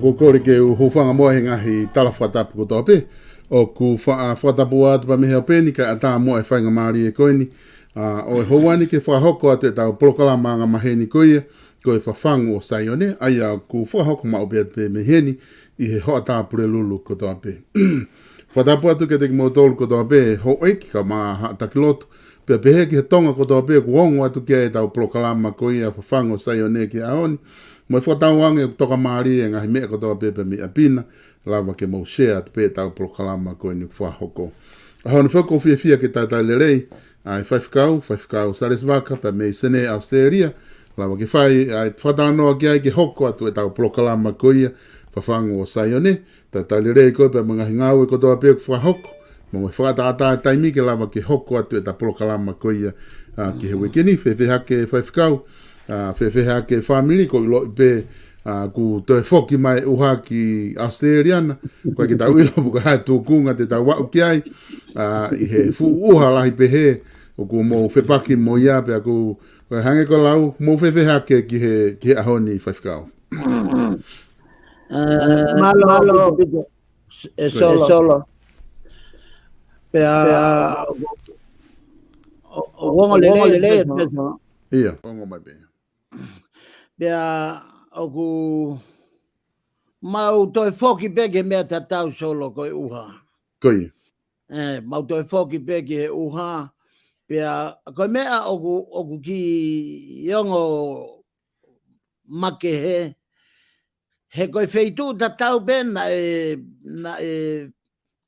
Ko kore ke u hofanga moa he ngahi tala whatapu ko tope. O ku whatapu atu pa mehe o peni ka ata moa e whainga maari e koini. O e houani ke whahoko atu e tau polokalama ngā maheni koia. Ko e whafangu o SAIONE. Aia ku whahoko ma upe atu pe meheni. I he hoa tāpure lulu ko tope. Whatapu atu ke te ki motolu ko tope. Ho eiki ka maa takilotu. Pea pehe ki he tonga ko tope ku hongu atu ke e tau polokalama koia whafangu o SAIONE ki aoni. Mo whatau ange toka maari e ngahi mea kotoa pepe mi apina, lava ke mau shea tu pe tau polokalama koe ni whahoko. Ahone whako fia ke tautai lerei, ai whaifkau Salesi Vaka, pe mei sene Australia, lava ke whai, ai whatau noa ki ai ke hoko atu e tau polokalama koia, whafangu o SAIONE, tautai lerei koe pe mga hingau e kotoa pepe whahoko, mo whakata taimi ke lava ke hoko atu e tau polokalama koia, ki he wikini, hake whaifkau, whewheha ke whamiri ko ilo pe ku toi whoki mai uha ki Australiana koe ki tau ilo puka hai tūkunga te tau wau ki ai i he fu uha lahi pe he o ku mō whepaki mō ia pe ku hange ko lau mō whewheha ke ki he ahoni whaifkau malo solo pe o wongo lele ia pongo mai pe Bea oku mau toi foki peke mea tatau solo koe uha. Koe. Mau toi foki peke he uha. Bea koe mea oku ki iongo make he koe feitu tatau pe na e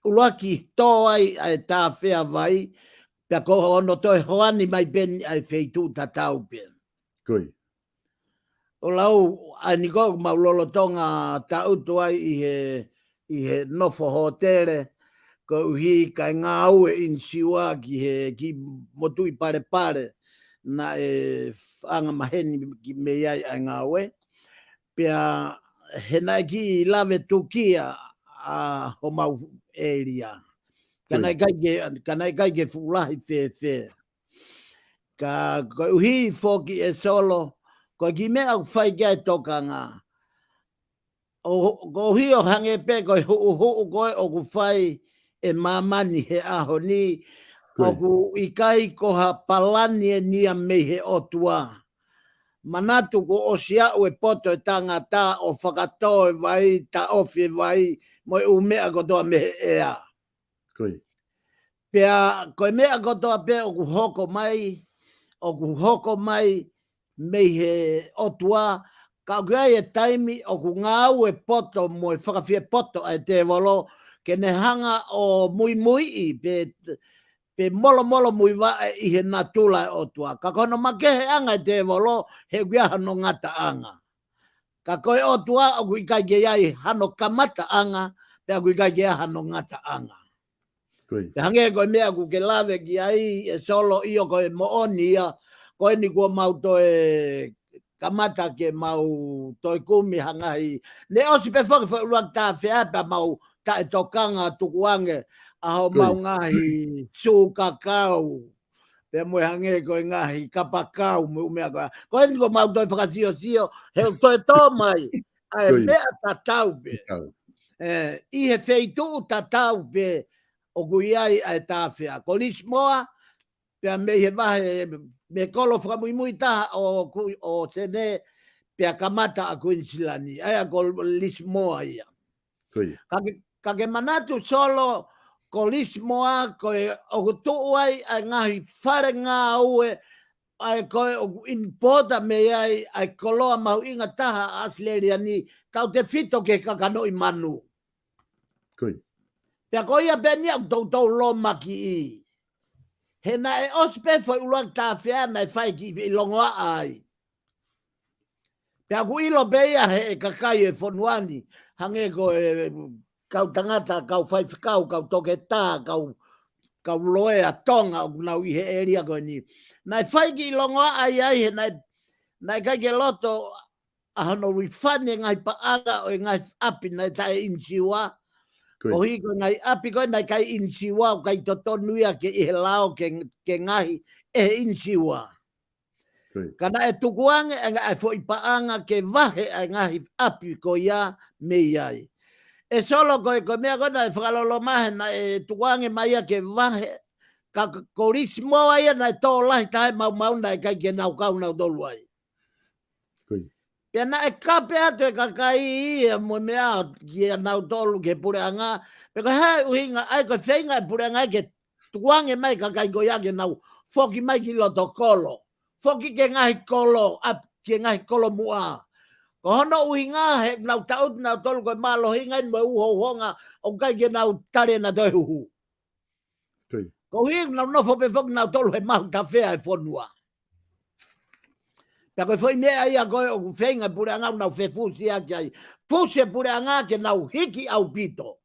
uruaki tō ai tā whea vai. Bea ko ono toi hoani mai pen ai feitu tatau pe. Koe. O lau, ai niko maulolo tonga ta utu ai i he nofo hotere, ko uhi kai ngā ue insiua ki motu i pare na e anga maheni ki me ai ngā ue. Pea he nai ki lave tukia a ho mau area. Kanai kai ke fulahi fe. Ka uhi foki e solo, ko ki mea whai kia toka ngā. Ko hio hange pe ko koe o ku whai e mamani he aho ni. O ku ikai ko ha palani e nia mei he otua. manatu ko o sia o e poto e tangata o whakatoe vai, ta ofi vai, mo e umea kotoa me ea. Koi. Pea, koe mea kotoa pea o ku hoko mai, me he otua, ka kuai e taimi o ku ngau e poto mo e whakawhia poto ai te walo, ke ne hanga o mui I pe molo mui wa I he natula e otua. Ka kono makehe anga e te walo, he guia no ngata anga. Ka koe otua o kui kai ai hano kamata anga, pe a kui kai hano ngata anga. Koi. Te hange koe mea ku ke lawe ki ai e solo io koe mooni ia, koe ni kua mau toe kamata ke mau toi kumi hangahi. Ne osi pe whaki whauruak tā whiapa mau ta e tokanga tukuange, aho mau ngahi su kakao. Pe moe hange koe ngahi kapakau me umea koe. Koe ni kua mau toi whakasio, he toi tō mai, ai mea tatau pe. I he feitu tatau pe, o kuiai ai tāwhia. Ko lismoa, pia me he wahe, me kolo whakamui taha o tene, pia kamata a Queensilani. Ai a ko lismoa ia. Ka ke manatu solo, ko lismoa, ko e o kutu ai ngahi whare ngā ue, ai koe o impota me ai koloa mau inga taha asleria ni, tau te fito ke kakanoi manu. Koi. Pea ko ia penia tau lo maki I. He na e ospe foi ulang ta fea na fai ki I longoa ai. Pea ku ilo beia he kakai e fonuani. Hange ko e kau tangata, kau fai fikau, kau toke tā, kau loea tonga o nau I he eria ko ni. Na fai ki longoa ai he na kai ke loto ahano rifane ngai paanga o ngai api na tae insiwa. O hi ko ngai api ko nai kai insiwa kai totonuia ke I he lao ke ngahi e insiwa. Kana e tukuange e foi paanga ke vahe a ngahi api ko ia me iai. E solo ko mea kona e whakalolo mahe na e tukuange mai ke vahe ka korismo ai na tō lahi tae mau na kai ke nau kau nau dolu ai. Pea na e kape atu e kakai I mo mea ki nau tolu ke pure anga. Pe ko hei uhinga ai ko whenga e pure anga ke tukuange mai kakai ko ia ke nau foki mai ki loto kolo. Foki ke ngahi kolo, ke ngahi kolo mua. Ko hono uhinga he nau taut nau tolu ko malo hinga mo uho honga o kai ke nau tare na toi huhu. Ko hinga nau nofo pe foki nau tolu he mahu ta whea e whonua. Pea koe foi mea ia koe o whenga pure anga nau whefusi ake ai. Fusi pure anga ke nau hiki au pito.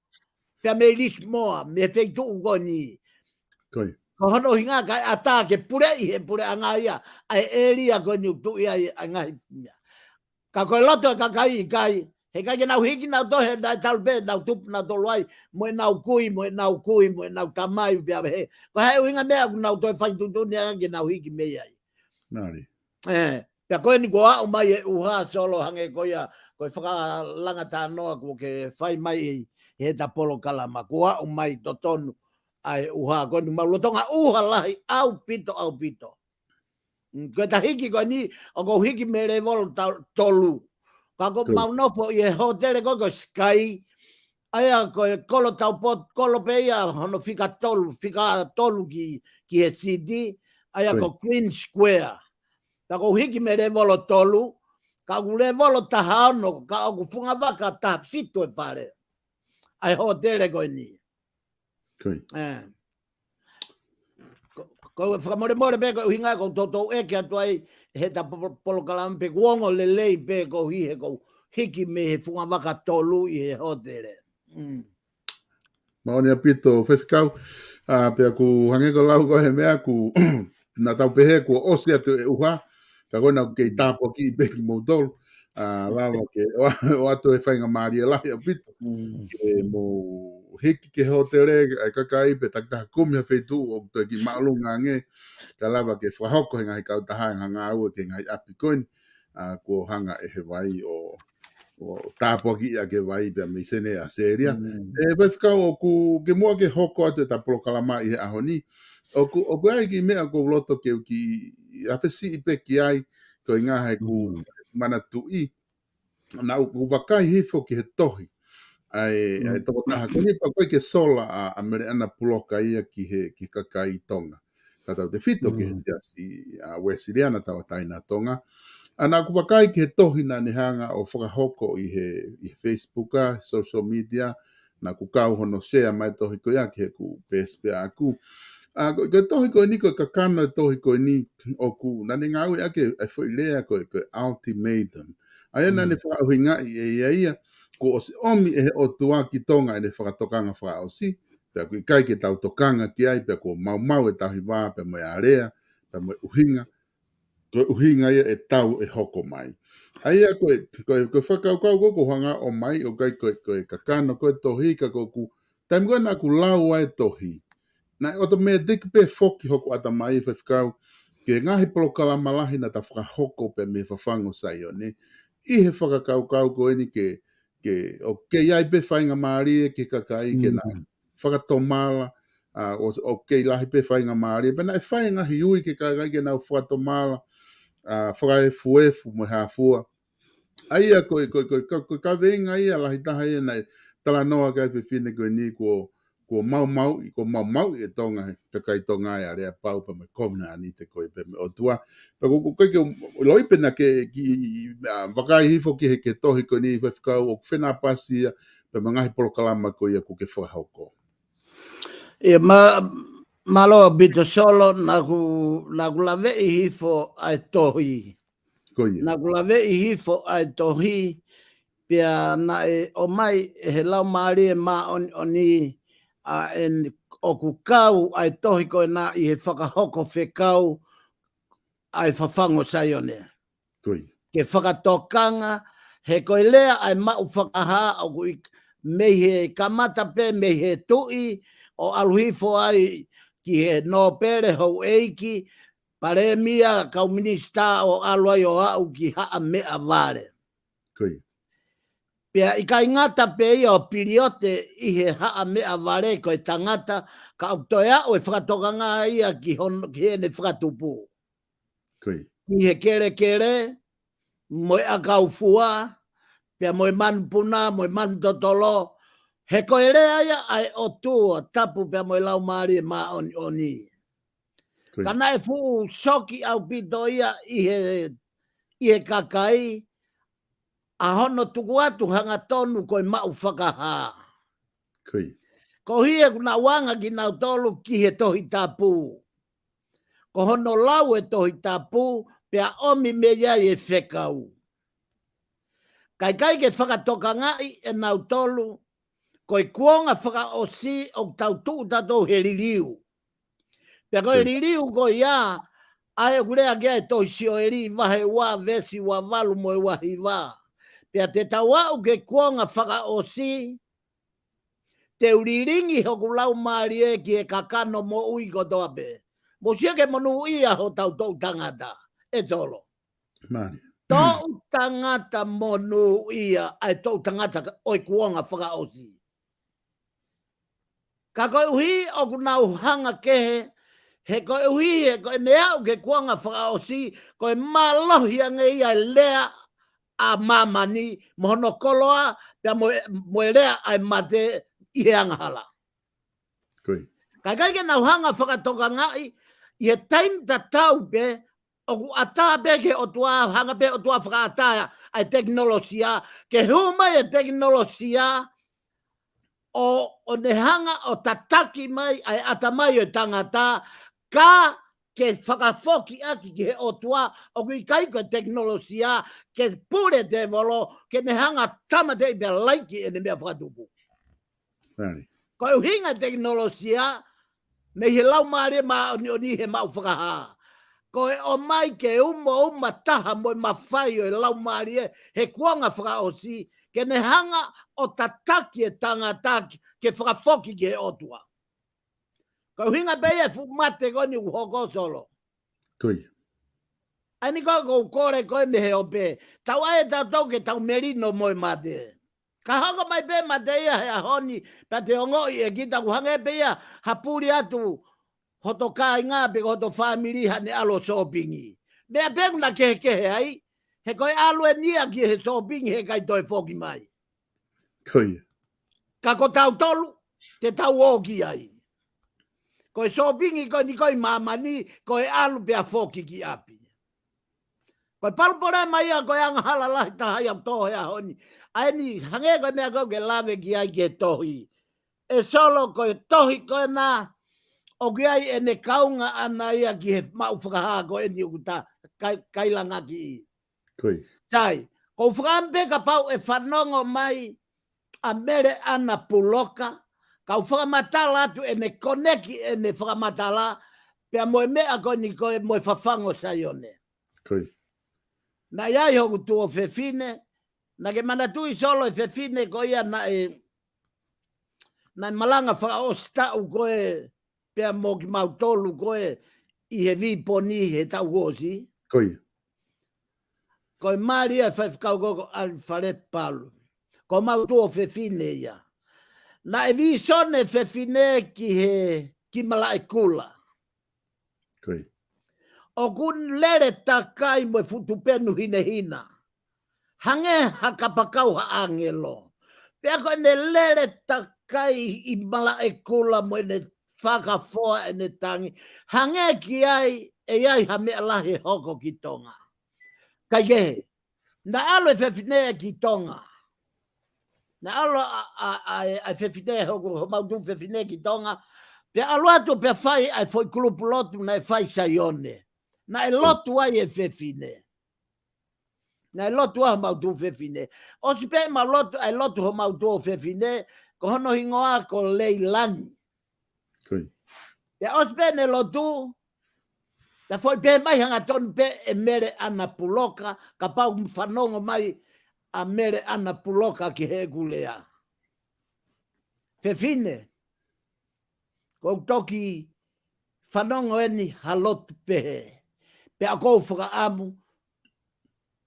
Pea me lis moa, me wheitu uko ni. Ko hono hinga kai ata ke pure I he pure anga ia. Ai eria koe ni utu ia ai ngahi fumia. Ka koe loto e kakai I kai. He kai ke nau hiki nau tohe nai talpe nau tupu nau toluai. Moe nau kui, moe nau tamai pia he. Ko hei uhinga mea nau toe whaitutu ni anga ke nau hiki mea ai. Nari. Pea koe ni kua au mai e uha solo hange koia koe whakalanga tā noa kua ke whai mai he ta POLOKALAMA. Kua au mai to tonu ai uha. Koe ni maulotonga uha lahi au pito. Koe ta hiki koe ni o ko hiki me re volo tolu. Ka ko maunofo I he hotele koe ko Sky. Aia koe kolo tau pot, kolo pe ia hono fika tolu ki he CD. Aia ko Queen Square. Ka ko hiki me re volo tolu, ka ku le volo tahano, ka o ku funga waka ta fito e whare. Ai hotele koe ni. Ko whakamore pe ko hinga ko toto eke atu ai he ta POLOKALAMA pe kuongo le lei pe ko hi he ko hiki me he funga waka tolu I he hotele. Maoni a pito whewhikau, pia ku hange ko lau ko he mea ku na tau pehe ku osi atu e uha, ka koe na kei tāpua ki I peki mou tolu, lalo ke o atu e whainga maari e lahi a pito, ke mou hiki ke hotele, ai kakai pe taktaha kumi a wheitu o toi ki maalunga nge, ka lava ke whahoko he ngahi kautaha ngā ua ke ngahi api koini, ko hanga e he wai o tāpua ki a ke wai pia me sene a seria. E whewhikau o ku ke mua ke hoko atu e ta POLOKALAMA I he aho ni, o ku ai ki mea ko loto ke ki a whesi I peki ai, ko inga he ku mana tui na u wakai hifo ki he tohi ai toko taha koni pa koe ke sola a mere ana puloka ia ki kakai tonga tatau te fito ki he siasi a wesiriana tawa taina tonga ana ku wakai ki he tohi na ni hanga o whakahoko i he Facebooka, social media na ku kau hono share mai tohi ko ia ki he ku PSP aku ko tohi ko ni ko kakana tohi ko ni o ku na ni ngau ake ai foi lea ko ultimatum ai na ni fa hinga ia ko o se omi e o tua ki tonga e ne whakatokanga wha o si, pia kui kai ke tau tokanga ki ai, pia ko mau e tahi wā, pia moe area, pia moe uhinga ia e tau e hoko mai. Aia koe whakaukau koko hanga o mai, o kai koe kakana, koe tohi, ka koku, taim koe na ku lau ai tohi. Na o to mea diki pe foki hoko ata mai whakau, ke ngahi polokalama lahi na ta whakahoko pe me FAFANGU SAIONE, i he whakaukau koe ni ke iai pe whainga maari ke kakai ke na whakatomala o ke lahi pe whainga maari pe na e whainga hiui ke kakai ke na whakatomala whakaefuefu mo hafua aia koe ka venga ia lahi taha ia na tala noa kai whiwhine koe ni ko mau i tonga kakai tonga ia rea pau pa me komna ani te koe pe me o tua pa koe ke loi pena ke wakai hifo ki he ke tohi koe ni whakau o whena pasi ia pa mangahi polokalama koe ia ko ke whahauko e malo bito solo na ku lave i hifo ai tohi na ku lave i hifo ai tohi pia na o mai he lau maari e ma oni o ku kau ai tohi koe na i he whakahoko whekau ai FAFANGU SAIONE. Ke whakatokanga he koe lea ai mau whakaha o kui mei he kamata pe mei he tui o aluhifo ai ki he no pere hou eiki pare mia kau minista o aluai o au ki haa mea vare. Pea i kai ngata pe ia o piriote i he haa mea vare koe tangata ka autoia o e whakatokanga ia ki hene whakatupu. Ki he kere moe a kau fua pea moe manpuna moe mantotolo he koe rea ia ai o tua tapu pea moe lau maari ma oni. Kana e fuu soki au pito ia i he kakai a hono tuku atu hanga tonu koe mau whakaha. Ko hie kuna wanga ki nau tolu ki he tohi tapu. Ko hono lau e tohi tapu pea omi me iai e whekau. Kai ke whakatoka ngai e nau tolu koe kuonga whakaosi o tau tuu tatou he ririu. Pea koe ririu koe ia ai kurea kia e toi sio eri wahe wa vesi wa valu moe wahi wa. Pea te tawau ke kuonga whakaosi te uriringi hoku lau maari e ki e kakano mo ui kotoa pe. Mo sia ke monu ia ho tau tangata e tolo. Tau tangata monu ia ai tau tangata oi kuonga whakaosi. Ka koe uhi o kunau hanga kehe he koe uhi he koe neau ke kuonga whakaosi koe malohi ange ia lea a mamani mohono koloa pia moe lea ai mate i he angahala. Kai ke nau hanga whakatoka ngai i he taim ta tau pe o ku ata pe ke o tua hanga pe o tua whakaata ai teknolosia ke huma e teknolosia o ne hanga o tataki mai ai ata mai o tangata ka ke whakafoki aki ke he o tua o kui kai ko teknolosia ke pure te volo ke ne hanga tamate i pe laiki e ne mea whakatupu. Ko e hinga teknolosia me he lau maare ma oni he mau whakaha. Ko e o mai ke uma taha mo mawhai o e lau maare he kuanga whakaosi ke ne hanga o tataki e tangata ke whakafoki ke he otua. Ko hinga beia fu mate koni uhoko solo. Ani ko kore koe me he ope. Tau ae tau ke tau merino moi mate. Ka hoko mai pe mate ia he ahoni pa te ongoi e kita kuhange pe ia hapuri atu hoto kai ngā pe hoto whamiri hane alo shoppingi. Mea pengu na kehe ai. He koe alue nia ki he sopingi he kai toi foki mai. Koia. Ka ko tau tolu, te tau oki ai. Koe sopingi koe ni koe mamani, koe alu pea foki ki api. Koe palpore mai a koe anga hala lahi tahai au tohe a honi. Aini hange koe mea koe ke lave ki ai ke tohi. E solo koe tohi koe na, o ki ai e ne kaunga ana ia ki he mau whakaha koe ni ukuta kailanga ki i. Koia. Tai, ko whakampe ka pau e whanongo mai a mere ana puloka, ka whakamatala atu e ne koneki e ne whakamatala, pia moe mea koe ni koe moe fafango SAIONE. Koia. Na iai hoku tuo whewhine, na ke mana tui solo e whewhine ko ia na malanga whakaosta u koe, pia mo ki mautolu koe i he viponi he tau gosi. Koia. Koe maria whaiwhakau koko al wharet palu. Ko mautua whewhine ia. Na e visone whewhine ki mala e kula. Koia. O kun lere takai mo futupenu hina. Hange hakapakau ha angelo. Pea koe ne lere takai i mala e kula mo ne whakafoa e ne tangi. Hange ki ai e ai ha mea lahi hoko ki tonga. Kai kehe, na alo e whewhinea ki tonga. Na alo a whewhinea hoko mautu whewhinea ki tonga. Pe alo atu pe whai ai foi kulupu lotu na e whai SAIONE. Na e lotu ai e whewhinea. Na e lotu ai mautu whewhinea. O si pe ma lotu ai lotu ho mautu whewhinea. Ko hono hingoa ko leilani. Pe o si pe ne lotu. Na foi pe mai hanga ton pe e mere ana puloka, ka pau whanongo mai a mere ana puloka ki he gulea. Whewhine, kou toki whanongo eni halotu pehe. Pe a kou whakaamu,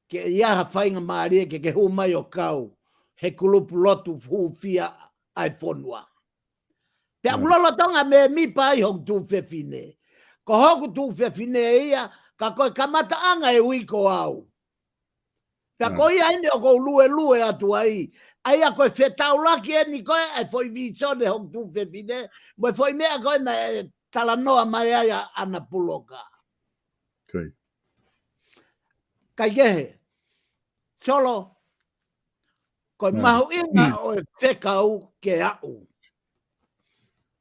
ke iaha whainga maarie ke hu mai o kau, he kulupu lotu fia ai whonua. Pe a kulolo tonga me mi pai hong tu whewhine. Ko hoku tu whewhine ia, ka koe kamata anga e wiko au. Pea koe ia ene o kou lue atu ai. Ai a koe whetau laki eni koe, ai foi visone hong tu whewhine, mo foi mea koe na talanoa mai ai ana puloka. Kai kehe, solo, koe mahu inga o e whekau ke au.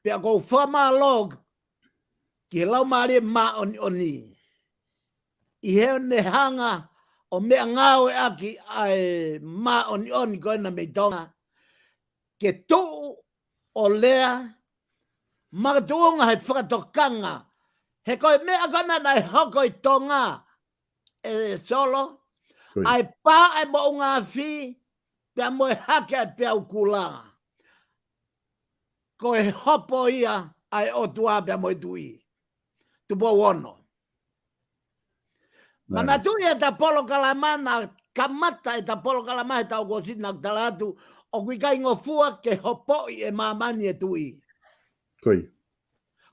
Pea kou whama log, ki he lau maare ma oni. I he ne hanga o mea ngau e aki ai ma oni koe na mei tonga. Ke tuu o lea, makatuunga he whakatokanga. He koe mea kona na hoko i tonga e solo. Ai pā e mo unga fi, pea moe hake ai pea ukula. Koe hopo ia ai otua pea moe tui. Tupo wono. Mana tu ia ta POLOKALAMA na kamata e ta POLOKALAMA e tau kosi na talatu o kui kai ngofua ke hopoi e mamani e tui.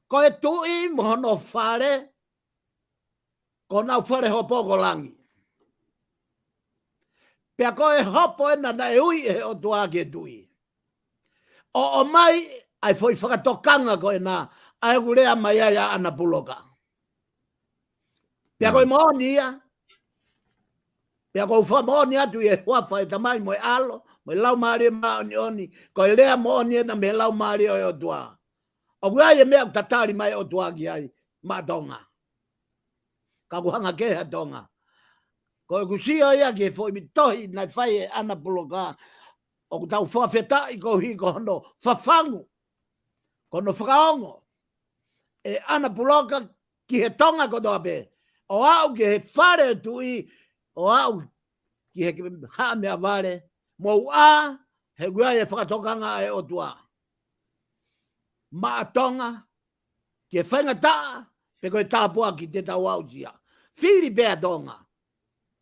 Koe tui mohono whare ko nau whare hopo ko langi. Pea koe hopo e na e ui e o tua ke tui. O mai ai foi whakatokanga koe na ai gurea mai ai ana puloka. Pea koe mooni ia. Pea koe wha mooni atu i e huawha e tamai mo e alo, mo e lau maari e maoni oni, koe lea mooni e na me lau maari o e o tua. O kua e mea tatari mai o tua ki ai, ma tonga. Ka kuhanga keha tonga. Koe kusio ia ki e fo i mitohi na whai e ana puloka. O ku tau whawheta i ko hi ko hono fafangu. Kono whakaongo. E ana puloka ki he tonga ko doape. O au ki he whare tui, o au ki he haa mea ware, mo a he gua e whakatokanga e o tua. Maa tonga, ki he whainga taa, pe koe tāpua ki te tau au sia. Whiri bea tonga.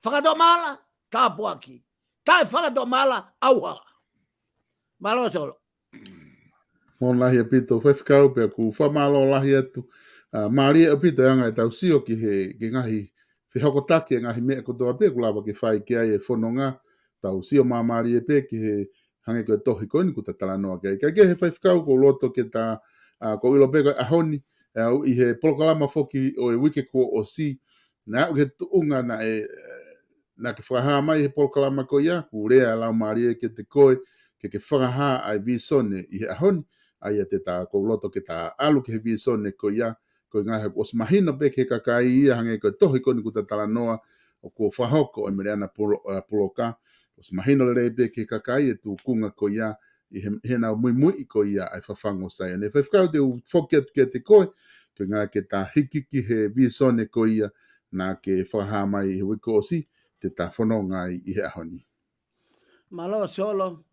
Whakatomala, tāpua ki. Tai whakatomala, auha. Malo solo. Mon lahi a pito, whewhikau pia ku whamalo lahi atu. Maria a pito anga e tau sio ki ngahi whihakotake ngahi mea kotoa pe kulawa ke whai ke ai e whanonga tau sio mamari e pe ki he hange koe tohi koini kuta talanoa ke. Kai ke he whaifkau ko loto ke ta ko ilo pe koe ahoni au i he polokalama foki o e wike ko o si na au ke tuunga na ke whakaha mai he polokalama ko ia ku rea lau maari e ke te koe ke whakaha ai visone i he ahoni ai te ta ko loto ke ta alu ke he visone ko ia ko ngā he os mahina pe ke kakai ia hange ko tohi ko ni kuta talanoa o ko whahoko e mere ana poloka os mahina le pe ke kakai e tu kunga ko ia i he nau mui ko ia ai whafango SAIONE. E whakau te u whoket ke te koe ko ngā ke ta hikiki he visone ko ia na ke whaha mai he wiko o si te ta whanonga i he ahoni. Malo solo.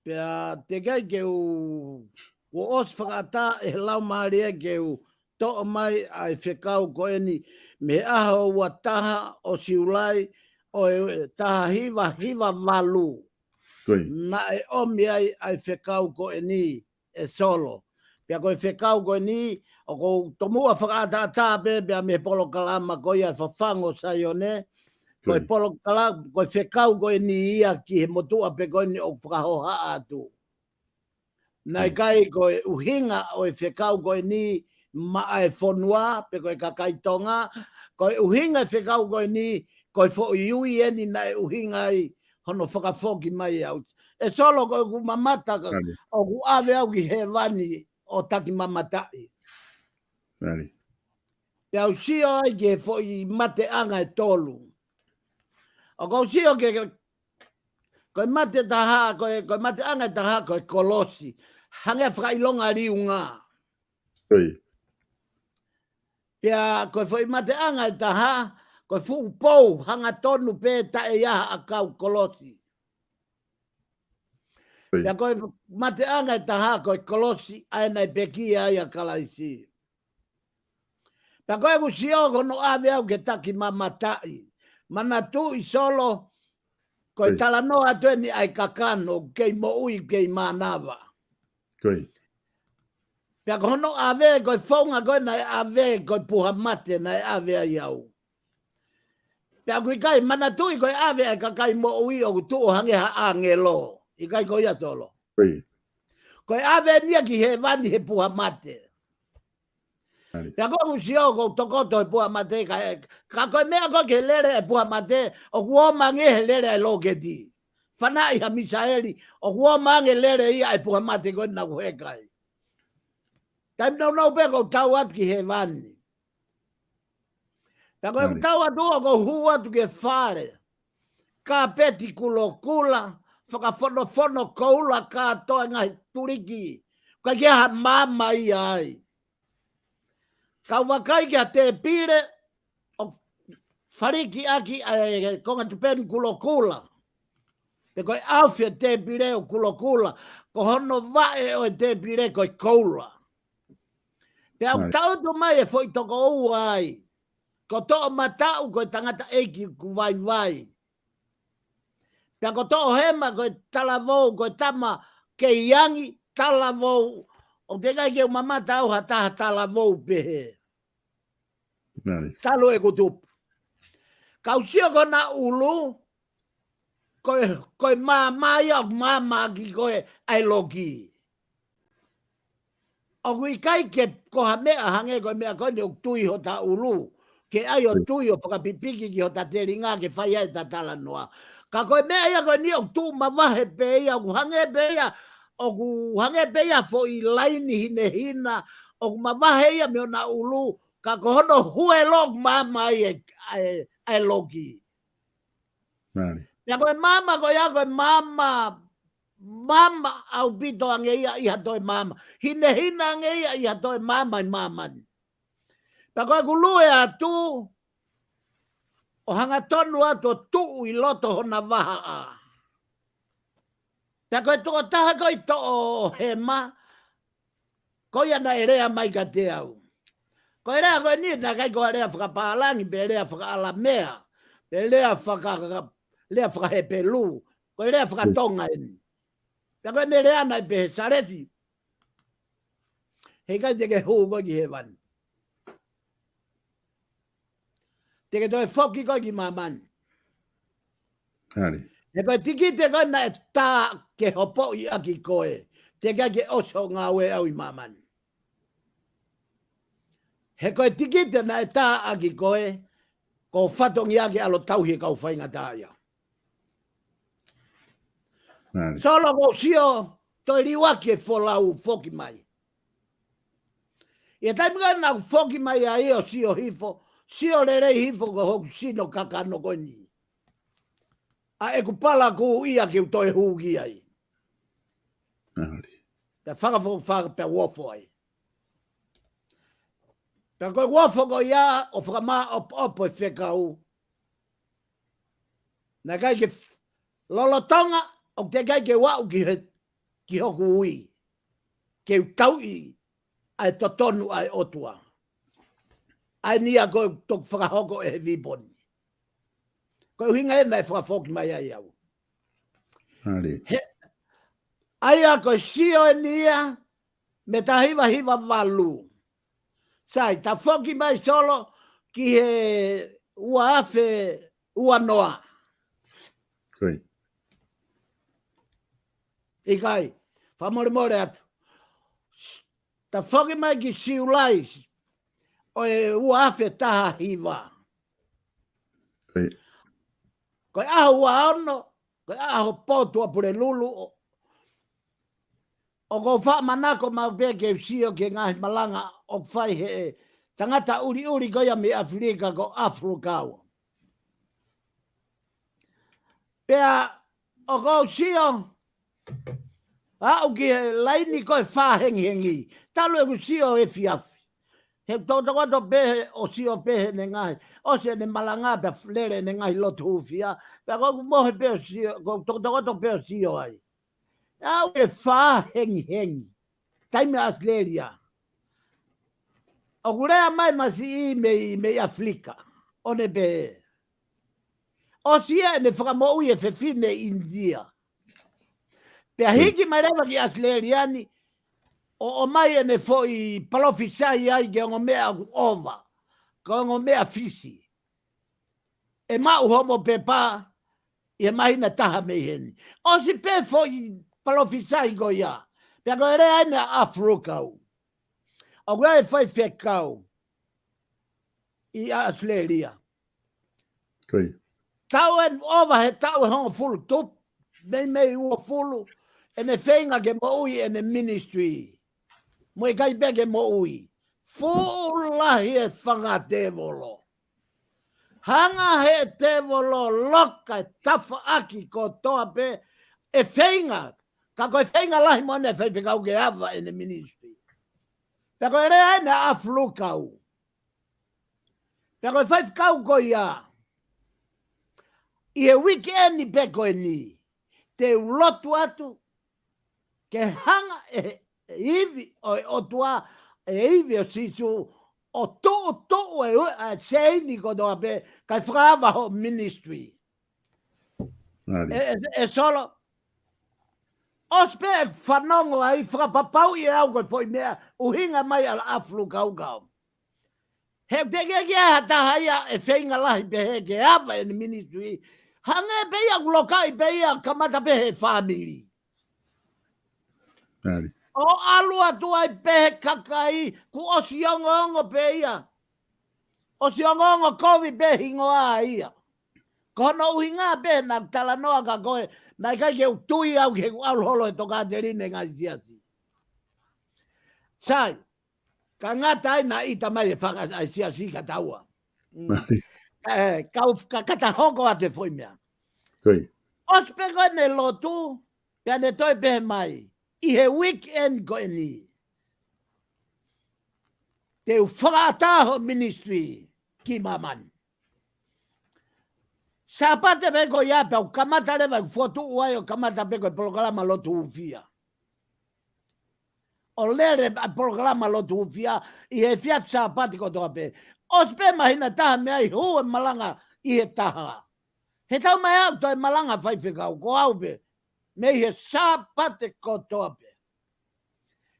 Pea te kai ke o os whakata e lau maria ke u toa mai ai whekau ko eni me aha o ua taha o siulai o e taha hiva walu. Na e omi ai whekau ko eni e solo. Pea koe whekau ko eni o ko tomua whakata tāpe pea me polokalama ko ia FAFANGU SAIONE. Koe polokalama, koe whekau ko eni ia ki he motua pe ko eni o whakahoha atu. Nai kai koe uhinga o e whekau koe ni maa e whonua, pe koe kakaitonga, koe uhinga e whekau koe ni, koe fo iui eni na e uhinga i hono whakafoki mai au. E solo koe ku mamata o ku ave au ki he wani o taki mamatai. Pe au sio ai ke fo i mate anga e tolu. O kou sio ke koe mate taha, koe mate anga e taha koe kolosi. Hange whakailonga riunga. Pea koe whai mate anga e taha, koe fu pou hanga tonu pe ta e iaha a kau kolosi. Pea koe mate anga e taha koe kolosi aena i peki ai a kalaisi. Pea koe ku sio kono ave au ke taki mamatai. Mana tu i solo koe talanoa tueni ai kakano kei mo ui kei manawa. Pea kono ave koe whaunga koe nai ave koe puha mate nai ave ai au. Pea koe kai mana tui koe ave ai kakai mo ui o tu o hange ha angelo. I kai koe ia solo. Koe ave nia ki he vani he puha mate. Pea koe usio ko tokoto he puha mate. Ka koe mea koe ke lere he puha mate o kuoma nge he lere ai loketi. Whanai ha misaeli o kuoma nge lere ia ai puha mate koe na kuhekai. Taim nau pe ko tau atu ki he vani. Pea koe tau atu o ko hu atu ke whare. Ka peti kulo kula, whakafono koula ka toa ngai turiki. Ka kia ha mama i ai. Ka wakai kia te pire, o whariki aki konga tupeni kulo kula. Pe koe awhia te pire o kulo kula, ko hono vae o te pire koe koula. Pe au tau tu mai e foi toko ou ai. Ko toa matau koe tangata eiki ku vai. Pea ko toa hema koe talavou koe tama ke iangi talavou. O te kai ke umamata au hataha talavou pehe. Talo e kutupu. Kau sio ko na ulu, koe mamaya o mama ki koe ai loki. O kui kai ke koha mea hange koe mea koe ni o tui ho ta ulu. Ke ai o tui o whakapipiki ki ho ta te ringa ke whai ai ta tala noa. Ka koe mea ia koe ni o tu mawahe pe ia, o ku hange pe ia fo i laini hine hina, o ku mawahe ia me o na ulu, ka ko hono hue log mama ai loki. Ya koe mama koe ia koe mama au pito ange ia iha toi mama. Hine hina ange ia iha toi mama i mama. Pa koe ku lue atu, o hanga tonu atu o tuu i loto hona waha a. Pea koe toko taha koe to o hema, koe ana e rea mai ka te au. Koe rea koe ni na kai koe rea whakapālangi, pe rea whakaalamea, pe rea whakahepelu, koe rea whakatonga eni. Pea koe ne rea nai pe he sareti. Hei kai te ke huu koe ki he wani. Te ke toi foki koe ki mamani. Hali. E koe tiki te koe na e tā ke hopo i aki koe. Te kai ke oso ngā ue au i mamani. He koe tiki te na e tā aki koe, ko whatongi ake alo tauhi kau whainga tāia. Hali. Solo ko sio, toi riwa ke wholau foki mai. Ia taimika na foki mai a io sio hifo, sio lere hifo ko hoku sino kakano koe ni. A e kupala ku ia ke utoi huugi ai. Hali. Pe whaka pe wofo ai. Pe koe wofo ko ia o whakama opo e whekau. Na kai ke lolotonga o te kai ke wau ki hoku ui. Ke utau i ai totonu ai otua. Ai nia koe tok whakahoko e he viponi. Koe hinga e nei whakafoki mai ai au. Hali. Ai a koe sio e nia me ta hiva walu. Sai, ta foki mai solo ki he ua afe ua noa. Koi. I kai, whamore atu. Ta foki mai ki siulai o e ua afe taha hiva. Koi. Koe aho ua ono, koe aho potua pure lulu o ko wha manako mau peke sio ke ngahi malanga o whai he tangata uri koia me Afrika ko Afrokau. Pea o ko sio au ki laini koe wha hengi. Talu e ku sio e fiafi. He tōtoko pehe o sio pehe ne ngahi. O se ne malanga pe lere ne ngahi lotu hufia. Pea ko mohe pehe sio, ko tōtoko pehe sio ai. Au e wha hengi. Taime Australia. O kurea mai masi i me Afrika. O ne pehe. O sia ne whakamou e whewhine India. Pea hiki mai rewa ki Australiani. O mai ne fo i palofisai ai ke ongo mea ova. Ke ongo mea fisi. E mau homo pepa. E mai na taha mei heni. O si pe fo i palofisai go ia. Pea ko ere aina Afrokau. O kua e fai whekau. I Australia. Koi. Tau en ova he tau e hongo fulu tup. Mei ua fulu. E ne whenga ke mo ui e ne ministry. Mo i kai peke mo ui. Fulahi e whanga tevolo. Hanga he tevolo loka e tafa aki ko toa pe e whenga. Ka koe whenga lahi mo ne whewhikau ke awa e ne ministry. Pe koe rea ne Afrokau. Pe koe whewhikau ko ia. I e weekend ni pe koe ni. Te ulotu atu. Ke hanga e iwi o otua e iwi o sisu o to'u e seini ko doa pe kai whakawa ho ministry. E solo ospe e whanongo ai whakapapau i au koe foi mea uhinga mai ala aflu kau. He teke kia hata haia e whenga lahi pe he ke awa e ni ministry. Hange pe ia kulokai pe ia kamata pe he family. Hali. O alua tuai pehe kakai ku o siongongo pe ia. O siongongo kovi pe hingoa ia. Kono uhinga pe na talanoa ka koe na kai ke utui au ke alholo e toka terine ngai siasi. Sai, ka ngata ai na ita mai e whaka ai siasi ka taua. Hali. Ka kata hoko ate foi mea. Koi. Ospe koe ne lotu, pia ne toi pehe mai. I he weekend koe ni. Te whakataho ministry ki mamani. Sa pate pe koe ia pe au kamata rewa fotu uai o kamata pe koe polokalama lotu ufia. O lere polokalama lotu ufia i he fiat sa pate ko toa pe. Ospe mahina taha mea i huu e malanga i he taha. He tau mai au toi malanga whaifekau ko au pe. Me he sa pate ko toa pe.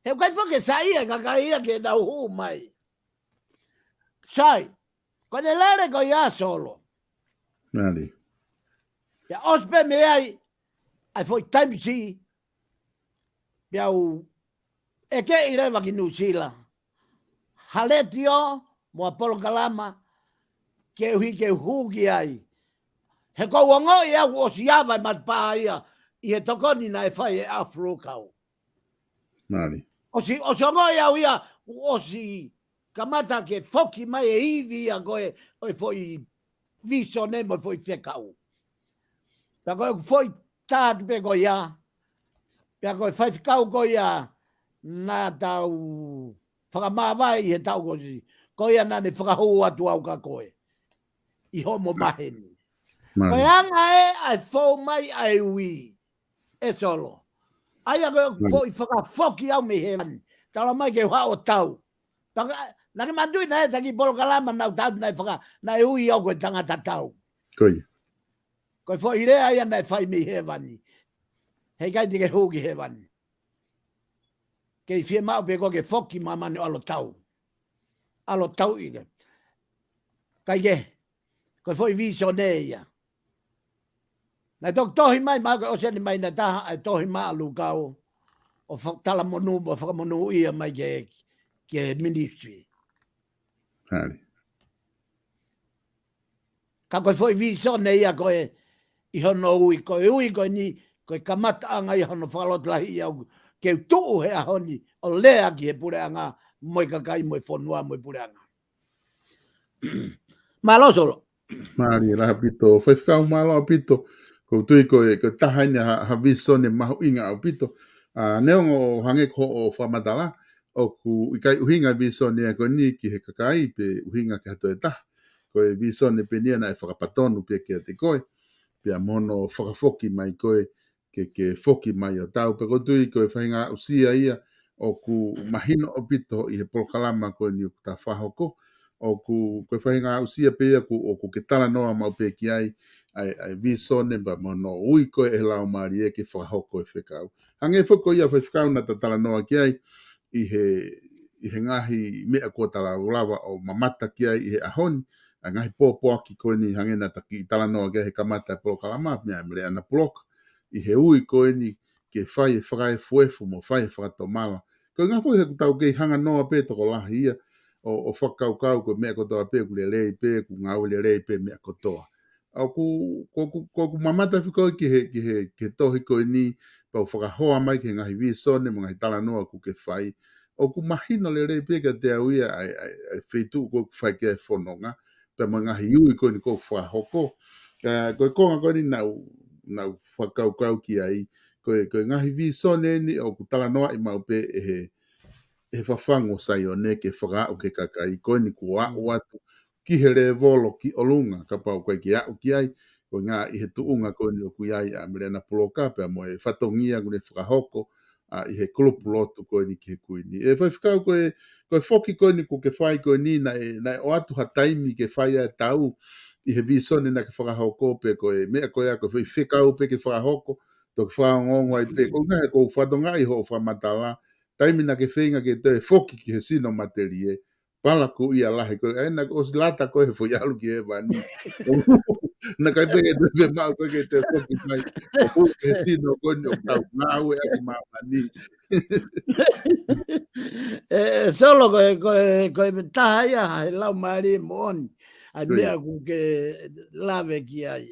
He kai whake sa ia kaka ia ke nau huu mai. Sai, Ko ne lere ko ia solo. Nani. Ya ospe me ai foi time si. Ya e ke ire va ki Nusila. Haletio mo Polokalama ke hugi ai. He ko wango ia o siava mat pa ia i tokoni na fai afrokau. Nani. O songo ia o si kamata ke foki mai e ivi a goe o foi viso ne mo foi fekau. Ta goe foi tad pe go ia. Ya goe fai fikau go ia na tau whakamawai he tau go si. Ko ia na ne whakahu atu au ka koe. I homo maheni. Ko anga ai fo mai ai wi. E solo. Ai a goe foi whakafoki au me he mani. Tala mai ke hoa o tau. Nake mandui na e taki Polokalama nau tau na whaka na e ui au koe tangata tau. Koi. Koe fo i rea ia na e whai mi he wani. Hei kai te ke huki he wani. Ke i fie mau pe ko ke foki mamani alo tau. Alo tau i ke. Kai ke. Koe fo i viso ne ia. Na tok tohi mai mau ke oseni mai na taha ai tohi maa lu kau. O tala monu o whakamonu ia mai ke ministry. Nani. Ka koe foi viso ne ia koe i hono ui koe ni koe kamata anga i hono whalot lahi au ke tuu he ahoni o lea ki he pure anga moi kakai moi whonua moi pure anga. Malosolo. Mari la pito fai ka malo pito ko tui ko tahaina ha viso ne mahu inga au pito a neongo hange ko o famatala o ku ikai uhinga viso ne ko ni ki he kakai pe uhinga ke to eta ko viso ne pe ni na e whakapatonu pe ke te koe pe mono whakafoki mai koe ke foki mai o tau pe ko tui ko whainga usia ia o ku mahino o pito i he Polokalama ko ni ta whahoko o ku whainga usia pe o ku ke tala noa mau pe ki ai visone ba mono ui ko e lau mari e ke whahoko e whekau. Hange whako ia whekau na ta tala noa ki ai i he ngahi mea kua tala ulawa o mamata ki ai i he ahoni a ngahi pōpō ki koe ni hange na taki i tala noa ki he kamata e Polokalama mea mele ana poloka i he ui koe ni ke whai e whakai fuefu mo whai e whakatomala. Ko ngā fo he kutau kei hanga noa pe toko lahi ia o whakaukau ko mea kotoa pe ku lelei pe ku ngau lelei pe mea kotoa. Au ku mamata whiko ki he tohi koe ni pau whakahoa mai ki ngahi visone mo ngahi tala noa ku ke whai. O ku mahino lelei pe ka te au ia ai whetu ko ku whai ke whanonga pe mo ngahi iui koe ni ko whahoko. Koe konga koe ni nau whakaukau ki ai koe ngahi visone ni o ku tala noa i mau pe e FAFANGU SAIONE ke whakaau ke kakai koe ni kua atu ki he re volo ki olunga ka pau koe ki au ki ai koe ngā i he tuunga koe ni o kui ai a mire na poloka pe a mo e whatongia kune whakahoko i he kulupu lotu koe ni ki he kui ni. E whakau koe whoki koe ni ko ke whai koe ni na o atu ha taimi ke whai a tau i he visone na ke whakahoko pe koe mea koe a koe whekau pe ke whakahoko to ke whaongongo ai pe koe ngā ko whatonga i ho whamatala taimi na ke whenga ke te whoki ki he sino materie, pala ku ia lahe koe, na o lata koe he fo ialu ki e wani. Na kai peke te pe mau koe ke te whoki mai, o hu he sino koe ni o tau ngā ue aki maa wani. Solo koe me taha ia he lau maari mo oni, ai mea ku ke lave ki ai.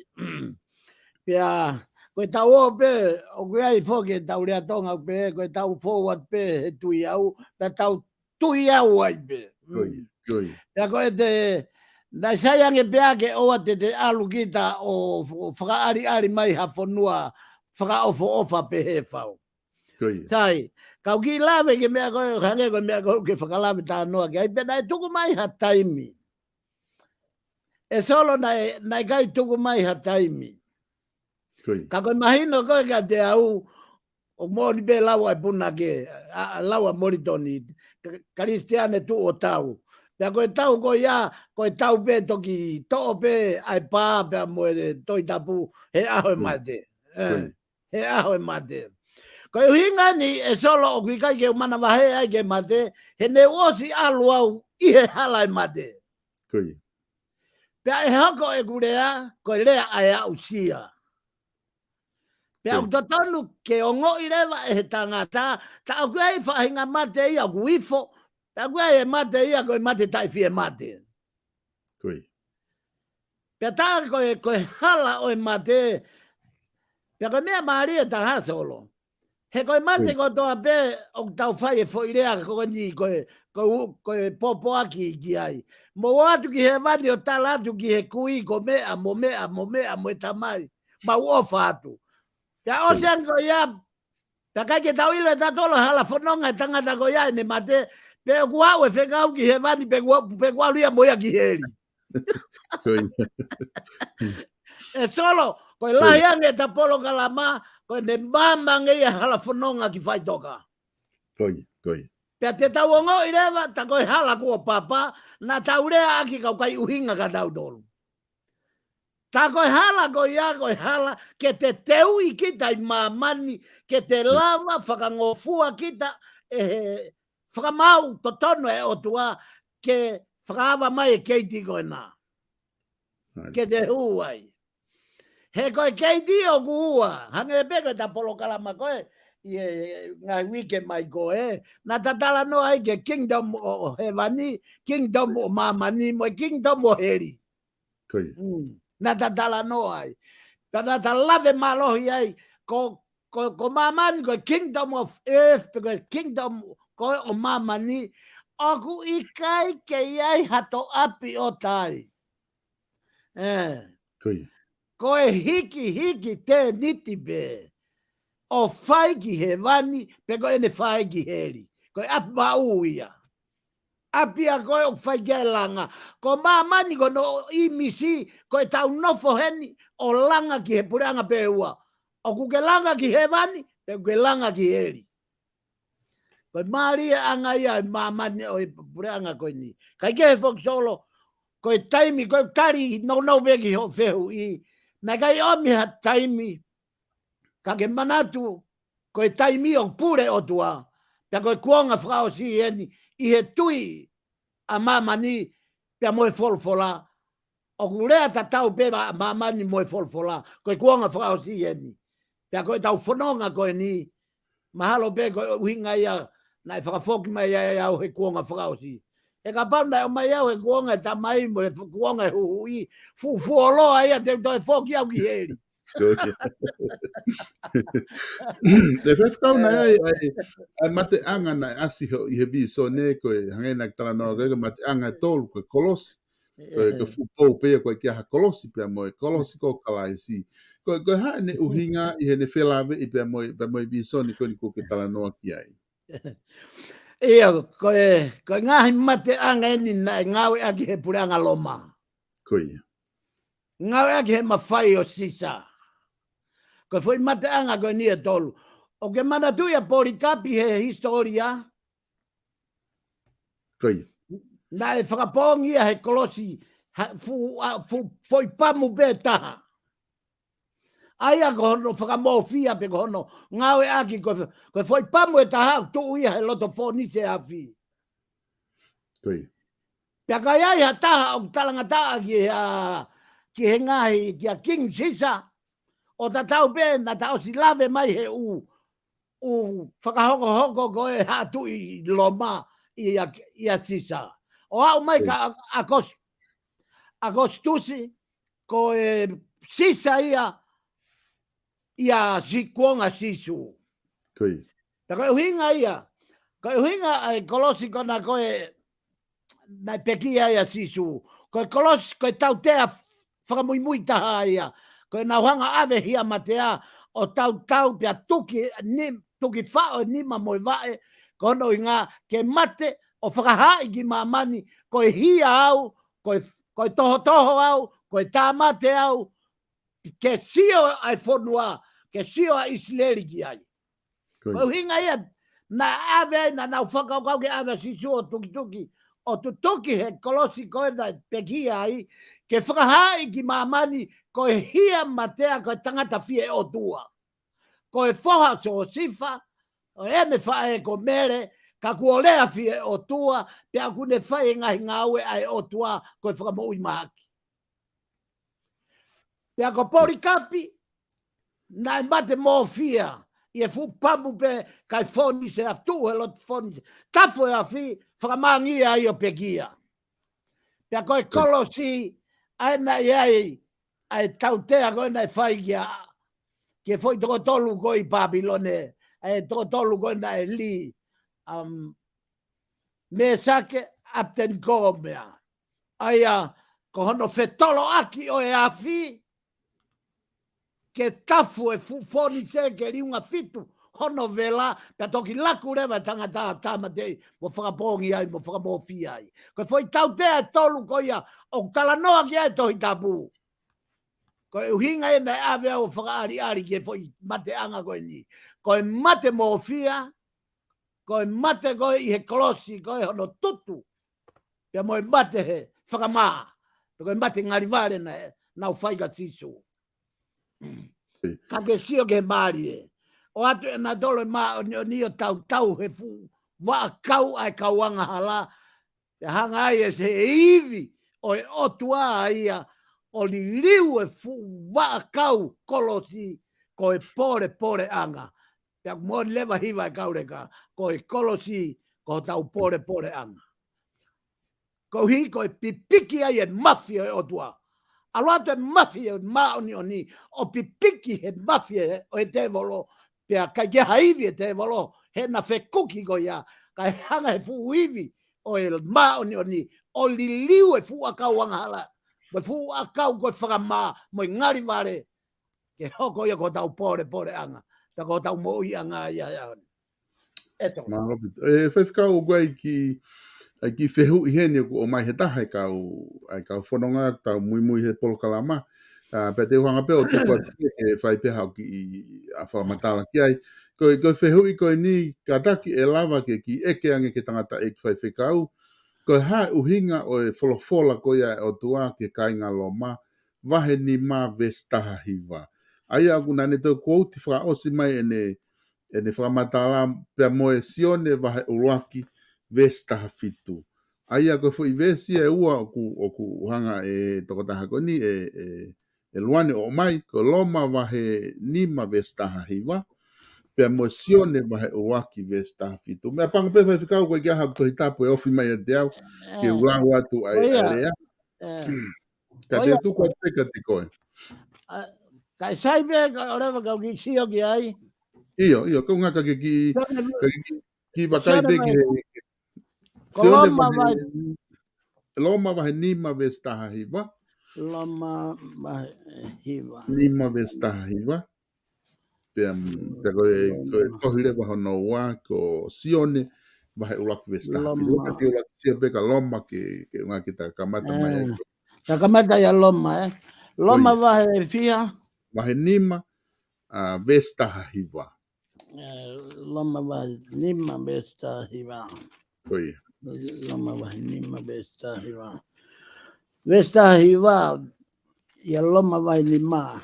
Pea, koe tau o pe, o koe ai whoke tau rea tonga pe, koe tau forward pe he tui au, pe tau tui au ai pe. Pea koe te, nai saiange pea ke oa te alu kita o whakaari mai ha whanua, whakaofo ofa pe he whau. Sai, kau ki lawe ke mea koe, hange koe mea koe ke whakalawe tā noa ke, ai pe nai tuku mai ha taimi. E solo nai kai tuku mai ha taimi. Ka koe mahino koe ka te au o mori pe lawa e puna ke lawa moritoni Kristiane tu o tau. Pea koe tau koe ia, koe tau pe toki to'o pe ai pā pe moe toi tapu he aho e mate. He aho e mate. Koe uhinga ni e solo o kui kai ke umana wahe ai ke mate, he ne osi alu au i he hala e mate. Pea e hoko e kurea, ko lea ai au sia. Pea o totonu ke o ngoi rewa e he tangata, ta au kuei whahinga mate ia kuifo, pea kuei e mate ia koe mate tai fie mate. Koi. Pea tā koe hala o e mate, pea koe mea maaria ta hasolo. He koe mate ko toa pe o tau whai e whoirea koe ni koe popo aki ki ai. Mo atu ki he vani o tala atu ki he kui ko mea mo e tamai. Ma uofa atu. Pea o sean ko ia, pea kai ke tau ile tatola hala whanonga e tangata ko ia ne mate, pe o kuau e whengau ki he vani pe kuau lia moia ki heri. Koi. E solo, koe lahiange ta polokalama, koe ne mamange ia hala whanonga ki whai toka. Koi. Pea te tau ongo i rewa, ta koe hala kua papa, na tau rea aki kau kai uhinga ka tau tolu. Ta koe hala ke te teu i kita i mamani, ke te lava whakangofua kita, whakamau totono e otua, ke whakawa mai e keiti koe nā. Ke te huai. He koe keiti o kuua, hange e peko ta polokalama koe, ngai wike mai koe, na tatala no ai ke kingdom o hevani, kingdom o mamani, mo kingdom o heri. Koi. Na tatala no ai. Kana ta lave malohi ai, ko mamani ko kingdom of earth, ko kingdom ko o mamani, aku ikai ke iai hato api o tai. Koi. Ko e hiki te niti be. O whai ki he vani, pe ko ene whai ki heri. Ko e api mauia. Api a koe o whai kia langa. Ko mamani ko no imisi, ko e tau nofo heni, o langa ki he pureanga pe ua. O kuke langa ki he vani, pe kuke langa ki heri. Ko e maria anga ia mamani o e pureanga koe ni. Kai ke he fok solo, ko e taimi, ko e kari no beki ho fehu i. Na kai omi ha taimi, ka ke manatu, ko e taimi o pure o tua, pia ko e kuonga whakao si heni, i he tui a mamani, pia moe folfola, o kurea ta tau pe mamani moe folfola, ko e kuonga whakao si heni, pia ko e tau whanonga ko e ni, mahalo pe ko e uhinga ia, na e whakafoki mai ia au he kuonga whakao si. E ka pauna o mai au he kuonga ta mai mo e kuonga hui, fuoloa ia te toi foki au ki heri. E whewhikau nei ai mate anga na asi ho i he vi so ne koe hangena ki tala noa rega mate anga e tolu koe kolosi. Koe fupou pea koe kia ha kolosi pea moe kolosi ko kalai si. Koe hae ne uhinga i he ne whelawe i pea moe vi so ni koe ni koe ke tala noa ki ai. Ia, koe ngahi mate anga eni na e ngawe aki he pureanga loma. Koe. Ngawe aki he mawhai o sisa. Koe foi mate anga koe ni e tolu. O ke mana tuia porikapi he historia. Koe. Na e whakapongia he kolosi foi pamu pe taha. Aia ko hono whakamofia pe ko hono ngawe aki koe foi pamu e taha tu ia he loto fonise afi. Koe. Pia kai ai ha taha o talanga taha ki he ngahi ki a King Sisa. O ta tau pe na tau si lave mai he whakahoko koe hatu i loma i a Sisa. O au mai ka agostusi ko e Sisa ia si kuonga sisu. Koe. Ta koe uhinga ia. Koe uhinga ai kolosi kona koe na pekia ia sisu. Koe kolosi koe tau tea whakamuimui taha ia. Koe na whanga ave hia matea o tau pia tuki whao nima moi vae. Kono i ngā ke mate o whakahai ki mamani. Koe hia au, koe toho au, koe tāmate au. Ke sio ai whonua, ke sio ai Israeli ki ai. Koe hinga ia, na ave, na nau whakaukau ke ave sisu o tuki. O tuki he kolosi koe na pekia ai, ke whakahai ki mamani, koe hia matea koe tangata fie o tua. Koe whoha so sifa, o ene whae ko mere, ka kuolea fie o tua, pia kune whae ngahi ngaue ai o tua, koe whakamui mahaki. Pea ko polikapi, nai mate mofia, ia fu pamu pe kai foni se atu he lot foni. Tafo e afi, whakamangia i o pekia. Pea koe kolosi, aina iai, ai tautea koe nai whaigia, ke foi toko tolu koe i Babylone, ai toko tolu koe nai li, me sake apten ko mea. Aia, ko hono fetolo aki o e afi, ke tafu e fufoni se ke riunga fitu, hono vela, pe toki laku rewa tangata tamatei, mo whakapongi ai, mo whakamofi ai. Ko foi tautea e tolu ko ia, o talanoa ki ai tohi tapu. Ko e uhinga e nei ave au whakaari ari ke foi mate anga koe ni. Ko e mate mofia, ko e mate koe i he kolosi, ko e hono tutu, pe mo e mate he whakamaa. Ko e mate ngarivare na whaiga sisu. Ka ke sio ke maari e. O atu e na dole maa o ni o tau he fu. Wa kau ai kauanga hala. Te hanga ai e se iwi o e otua ia. O ni liu e fu wa kau kolosi ko e pore anga. Pea mo lewa hiwa e kaureka. Ko e kolosi ko tau pore anga. Ko hi ko e pipiki ai e mafia e otua. Aloato e mafia maoni oni o pipiki he mafia o e te volo pea kai ke haivi e te volo he na fe kuki go ia kai hanga he fu ivi o e maoni oni o li liu e fu akau anga hala mo fu akau ko whakama mo ngari vare ke hoko ia ko tau pore anga ta ko tau mo i anga ia eto e whaiwhikau guai ki whehu i hene o mai he taha ai kau whanonga tau mui he polokalama. Pe te uhanga pe o tuku ati e whai peha ki a whamatala ki ai. Koe whehu i koe ni ka taki e lava ki eke ange ke tangata e whai whekau. Koe ha uhinga o e wholofola koe ai o tua ke kainga lo ma. Wahe ni ma vestaha hiva. Ai aku nane tau kouti wha osi mai ene whamatala pe moe sione wahe uruaki vestaha fitu. Aia ko fu ivesi e ua oku hanga e tokotaha ko ni e luane o mai ko loma wahe nima vestaha hiwa pe emosione wahe uaki vestaha fitu. Mea panga pe fai whikau koe kia haku tohi tapu e ofi mai e te au ke ulahu atu ai rea. Ka te tuku a teka te koe. Kai sai me ka orewa kau ki sio ki ai. Iyo, kau ngaka ke ki wakai begi he Loma wahe nima vestaha hiwa. Loma wahe hiwa. Nima vestaha hiwa. Pea koe tohire waho no wā ko sione wahe ulaki vestaha hiwa. Ka te ulaki sia peka loma ke unga ki ta kamata mai ai. Ta kamata ya loma Loma wahe fia. Wahe nima vestaha hiwa. Loma wahe nima vestaha hiwa. Koe. Loma wahe nima vestaha hiwa. Vestaha hiwa ya loma wahe nima.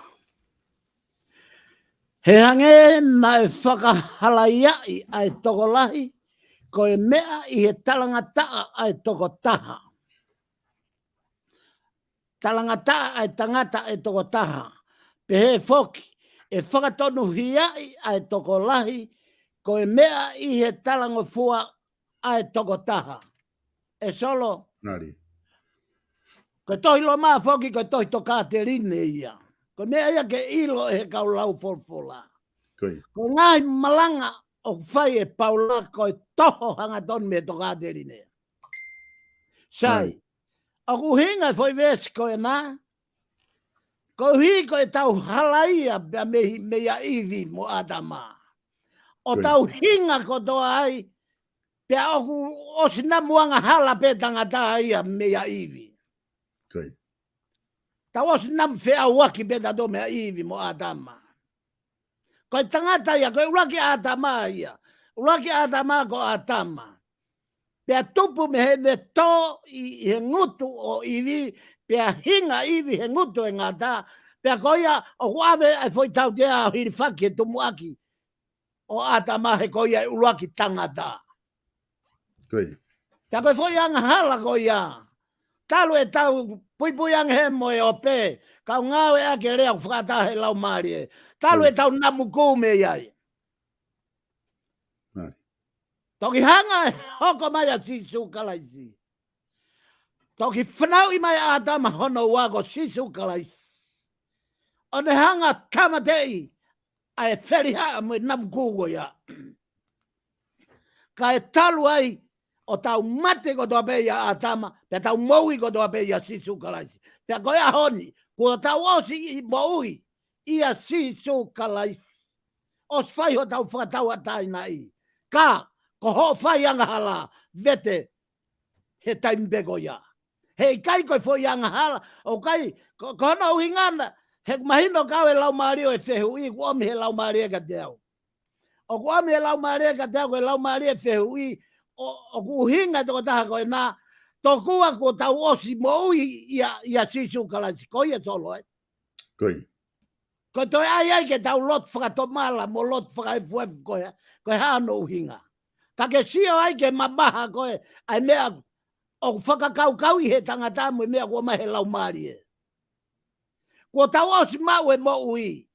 He hange na e whakahalaiai ai tokolahi ko e mea i he talangataa ai tokotaha. Talangataa ai tangata ai tokotaha. Pe he foki e whakatonu hiai ai tokolahi ko e mea i he talangofua ai tokotaha. E solo. Nari. Ko tohi lo maa foki ko tohi toka te rine ia. Ko mea ia ke ilo e kau lau folfola. Ko ngai malanga o whai e paula ko e toho hanga ton me toka te rine. Sai. O kuhinga foi vesi ko e nā. Ko hi ko e tau halaia bea mea iwi mo adama. O tau hinga ko toa ai pea oku osina muanga hala pe tangata ia mea iwi. Tau osina mwhea waki pe tato mea iwi mo adama. Ko e tangata ia, ko e uraki adama ia. Uraki adama ko atama. Pea tupu me he ne tō i he ngutu o iwi, pea hinga iwi he ngutu e ngata, pea koia o kuawe ai foi tau te a hiri whaki e tumu aki o atama he koia e uraki tangata. Pea koe foi anga hala koia. Talu e tau Pui ang he mo e ope. Kau ngau e ake lea whakata he lau maari e. Talu e tau namu kume iai. Toki hanga e hoko mai a sisu kalaisi. Toki whanau i mai a tama hono wago sisu kalaisi. O ne hanga tamatei a e wheri haa mo e namu kugo ia. Ka e talu ai o tau mate ko toa peia a tama, pe tau moui ko toa peia sisu kalaisi. Pe koe a honi, kua tau osi i moui ia sisu kalaisi. Os whai ho tau whakatau a taina i. Ka, ko ho whai anga hala, vete, he taimbeko ia. Hei kai koe fo anga hala, o kai, ko hana uhi ngana, he mahino kau e lau maari o e whehu i, ku omi he lau maari e ka teau. O ku omi he lau maari e ka teau, ko e lau maari e whehu i, o ku hinga toko taha koe nā, tō kua ko tau osi mo ui ia sisu kalasi, ko ia solo e. Koi. Ko toi ai ke tau lot whakatomala, mo lot whakaifuefu koe, koe hāno uhinga. Ka ke sio ai ke mabaha koe, ai mea, o whakakau i he tangata mo mea kua mahe lau maari e. Kua tau osi mau e mo ui,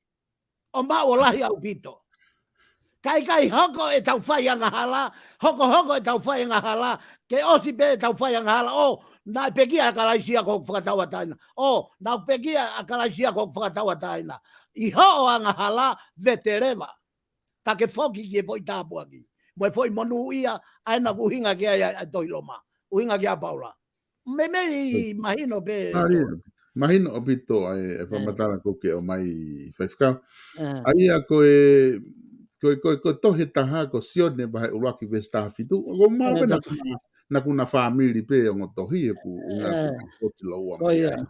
o mau o lahi au pito. Kai hoko e tau whai anga hala, hoko e tau whai anga hala, ke osi pe e tau whai anga hala, o, nā pekia a kalaisia ko whakataua taina. O, nā pekia a kalaisia ko whakataua taina. I ho anga hala vetereva. Ta ke whoki ki e foi tāpua ki. Mo e foi monu ia, aina ku hinga ki a toiloma. Uhinga ki a paula. Me meri mahino pe. Mahino o pito e whamatara ko ke o mai whaifkau. Aia koe tohe taha ko sione bahe uruaki vesta fitu. Ko mawe na kuna family pe o ngotohi e ku unga kotilo ua mai ai.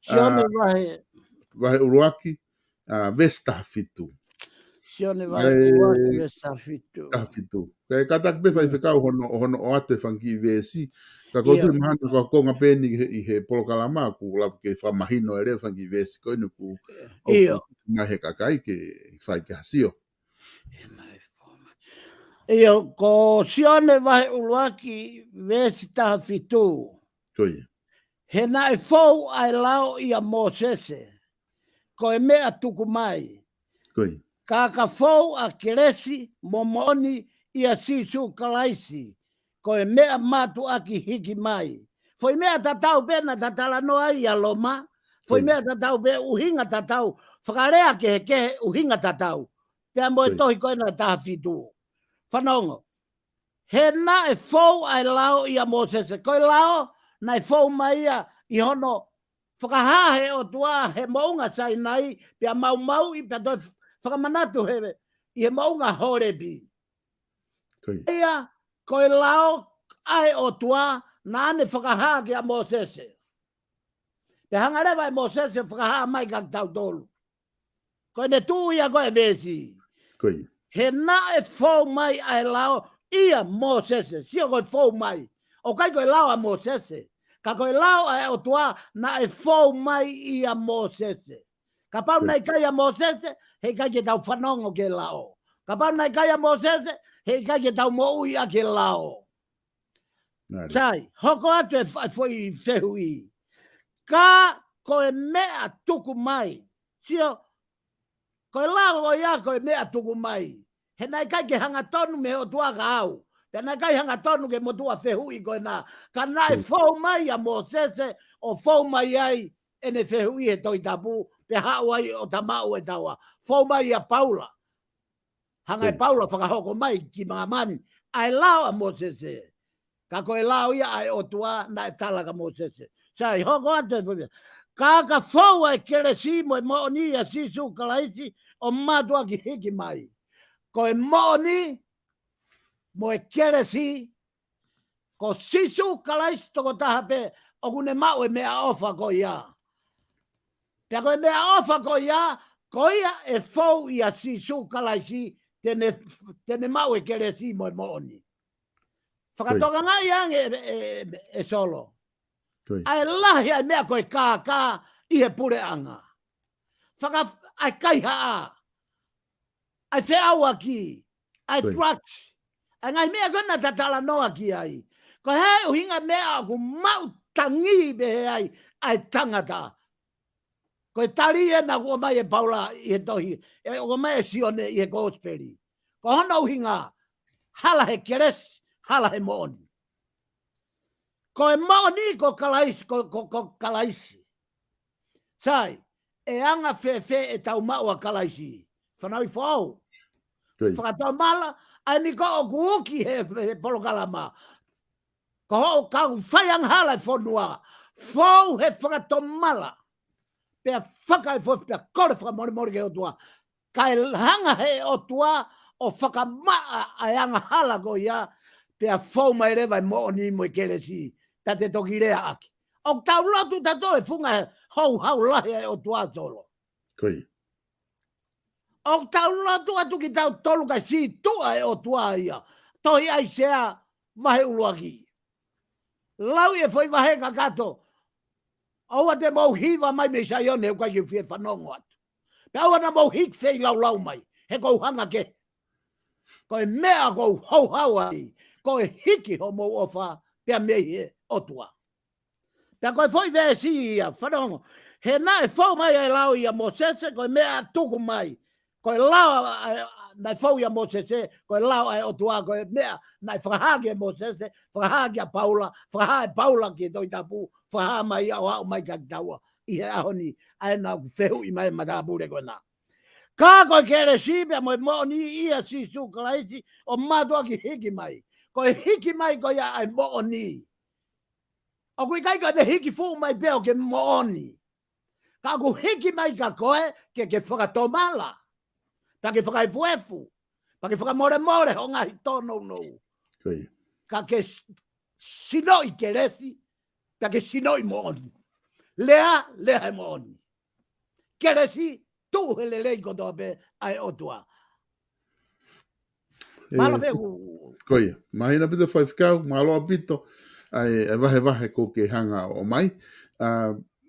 Sione bahe uruaki vesta fitu. Sione bahe uruaki vesta fitu. Fitu. Kaya katak be whaifkau hono o ate whanki vesi. Ka kotu mahana ko konga peni i he polokalama ku lapu ke whamahino ere whanki vesi koe nuku au mahe kakai ke whai ke hasio. Iyo, ko sione wahe uruaki vesi taha fitu. Koe. He na e fau ai lao ia Mosese. Ko e mea tuku mai. Koe. Ka fau a keresi momoni ia sisu kalaisi. Ko e mea matu aki hiki mai. Foi mea tatau pena tatala noa ia loma. Foi mea tatau pe uhinga tatau. Whakarea ke uhinga tatau. Pea moe tohi koe na taha fitu. Whanongo, he na e fau ai lao ia Mosese. Koe lao na e fau mai ia i hono whakahahe o tua he maunga sai nai pia mau i pia toi whakamanatu hewe i he maunga horebi. Ia koe lao ai o tua na ane whakahahe ki a Mosese. Pia hangarewa e Mosese whakahahe mai kak tau tolu. Koe ne tu ia koe vesi. Koe. He na e fau mai ai lao ia Mosese. Sio koe fau mai. O kai koe lao a Mosese. Ka koe lao ai o tua na e fau mai ia Mosese. Ka pau nei kai a Mosese, he kai ke tau whanongo ke lao. Ka pau nei kai a Mosese, he kai ke tau moui a ke lao. Sai, hoko atu e foi whehu i. Ka koe mea tuku mai. Sio, koe lao o ia koe mea tuku mai. He nai kai ke hanga tonu me o tua ka au. Pe nai kai hanga tonu ke mo tua whehu i koe nā. Ka nai fau mai a Mosese o fau mai ai ene whehu i he toi tapu. Pe hau ai o tamau e taua. Fau mai a Paula. Hanga e Paula whakahoko mai ki mga mani. Ai lao a Mosese. Ka koe lao ia ai o tua na e tala ka Mosese. Sai, hoko atu e whawia. Ka fau ai kere si mo e mooni a sisu kalaisi o matua ki hiki mai. Ko e mooni mo e kere si ko sisu kalaisi toko taha pe o kune mau e mea ofa ko ia. Pea ko e mea ofa ko ia e fau ia sisu kalaisi tene mau e kere si mo e mooni. Whakatoka ngai ang e solo. Ai lahi ai mea koe kā i he pure anga. Ai kaiha a. Ai te awa ki. Ai traks. Ai ngai mea kona tatala noa ki ai. Ko he uhinga mea ku mau tangi be he ai. ai tangata. Koe tari e na kua mai e paula i he tohi. E o mai e sione i he gospeli. Ko hana uhinga. Hala he keres. Hala he mooni. Ko e mooni ko kalaisi. Ko kalaisi. Sai. E anga fe e tau maua kalaisi. Whanau i whau. Whakatau mala. Ai ni ko o kuuki he polokalama. Ko ho kau whaiang hala e whanua. Whau he whakatau mala. Pea whakai fofi pea kore whakamori ke o tua. Kai hanga he o tua o whakamaa ai anga hala ko ia. Pea whau mai rewa i mooni mo i keresi. Pea te toki rea aki. O tau lotu tato e funga hau lahi ai o tua tolo. Koi. O tau lotu atu ki tau tolu kai si tua e o tua ia. Tohi ai sea vahe uluaki. Lau e foi vahe kakato. Aua te mau hiva mai me SAIONE o kai ki fie whanongo atu. Pe aua na mau hik fei lau mai. He kou hanga ke. Ko e mea kou hau ai. Ko e hiki ho mou ofa pea mei he otua. Pea ko e foi vea si ia whanongo. He na e fau mai ai lau ia mo sese ko e mea tuku mai. Ko e lau na fau ia mo sese ko e lau ai otua ko e mea na whakahagi e mo sese whakahagi a Paula whakaha Paula ki toi tapu whaha mai au hau mai kakitaua i he ahoni ai na whehu i mai matapure ko na. Ka koe kere sipea mo e mooni ia si sukalaisi o matua ki hiki mai. Ko e hiki mai ko ia ai mooni. O kui kai koe ne hiki fu mai peo ke mooni. Ka ku hiki mai ka koe ke whakatomala. Pa ke whakaifuefu. Pa ke whakamore ho ngahi tono no. Ka ke sinoi keresi. Pa ke sinoi mooni. Lea e mooni. Keresi tu he lelei ko tope ai otua. Malo peku. Koia, mahina pito whaifkau, mahalo apito, ai vahe ko ke hanga o mai.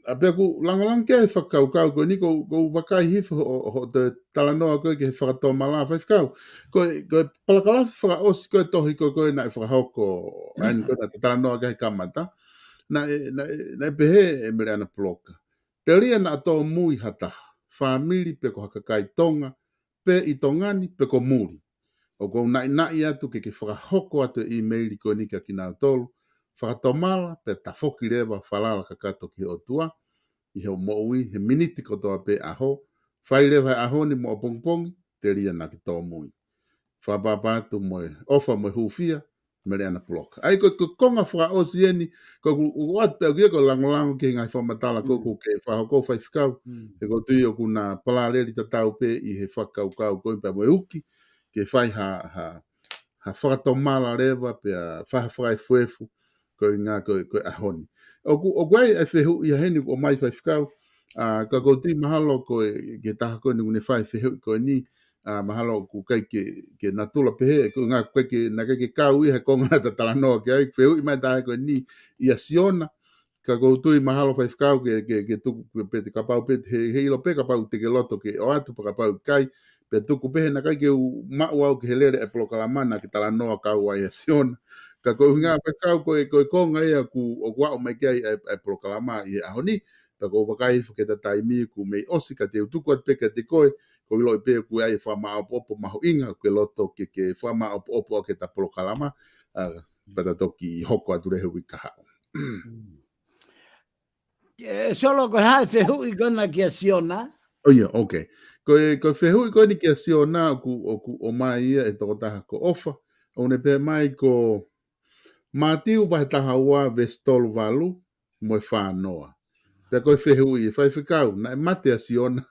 A pia ku langalang ke whakau ko ni ko wakai hifa ho te talanoa koe ke whakatoa mala whaifkau. Koe palakala whakaosi koe tohi koe na whakahoko aini koe na te talanoa ke kamata. Na pehe e mere ana poloka. Te ria na ato mui hata. Whamiri pe ko hakakai tonga, pe i tongani pe ko muri. O kou nai atu ke whakahoko atu e-maili ko nika ki nau tolu. Whakatomala pe tafoki rewa whalala kakato ki o tua. I heo moui, he miniti ko toa pe aho. Whai rewa aho ni mo o pongpongi, te ria na ki tō mui. Whababatu moe ofa moe hufia, mere ana ploka. Ai ko konga whakaosi eni, ko uat pe au ko langolango ke ngai whamatala koko ke whahoko whaifkau. He ko tui o kuna palareri tatau pe i he whakaukau koe pe moe uki. Ke whai ha whakatomala rewa pe a whai fuefu ko ngā koe ahoni. O koe e whehu i heni o mai whaifkau, ka kouti mahalo koe ke taha koe ni whai whehu koe ni, mahalo ku kai ke natula pehe, ko ngā koe ke na kai ke kau i he konga ta talanoa ke ai, whehu i mai taha koe ni i a siona, ka koutui mahalo whaifkau ke tuku pe te kapau pe he ilo pe kapau te ke loto ke o atu pa kapau kai, pe tuku pehe na kai ke mau au ke helere e polokalama na ke talanoa kau ai a siona. Ka koe ngā whakau koe konga ia ku o wao mai kia e polokalama i ahoni, ka koe wakai whake ta taimi ku mei osi ka te utuku at peka te koe, ko ilo i pea ku ai whama opo maho inga, ke loto ke whama opo ke ta polokalama, pata toki hoko atu rehe wika hao. Solo koe hae whehui kona kia siona. Oh yeah, okay. Koe whehui koe ni kia siona o mai ia e toko taha ko ofa, o ne pea mai ko Matiu vai taha ua vestolu valu moe whanoa. Te koe whehui e whai whikau, na e mate a siona.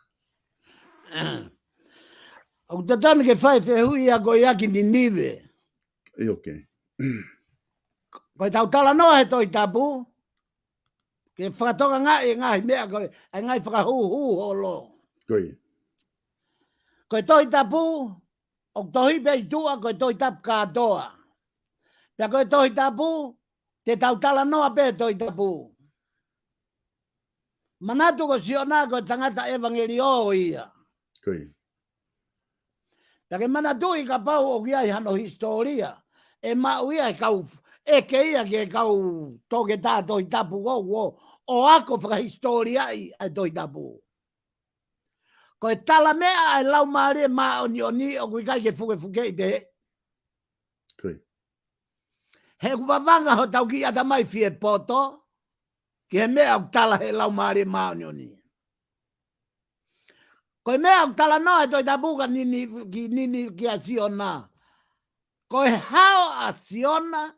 O te tami ke whai whehui a koe aki ni nive. E ok. Koe tau tala noa he toi tapu. Ke whakatoka ngai mea koe, ai ngai whakahu holo. Koe. Koe toi tapu, o tohi pei tua koe toi tapu kātoa. Pea koe toi tapu, te tau tala noa pe toi tapu. Manatu ko siona koe tangata evangelio ia. Koe. Pea ke manatu i ka pau o kia i hano historia. E mau ia i kau, e ke ia ke kau toke tā toi tapu o o ako whakahistoria ai doi tapu. Ko e tala mea ai lau maare maa oni o kui kai ke fuke i te he. Koi. He kuwawanga ho tau ki ata mai fie poto, ki he mea au tala he lau maare maa oni. Ko e mea au tala noa e toi tapuka nini ki a siona. Ko e hao a siona,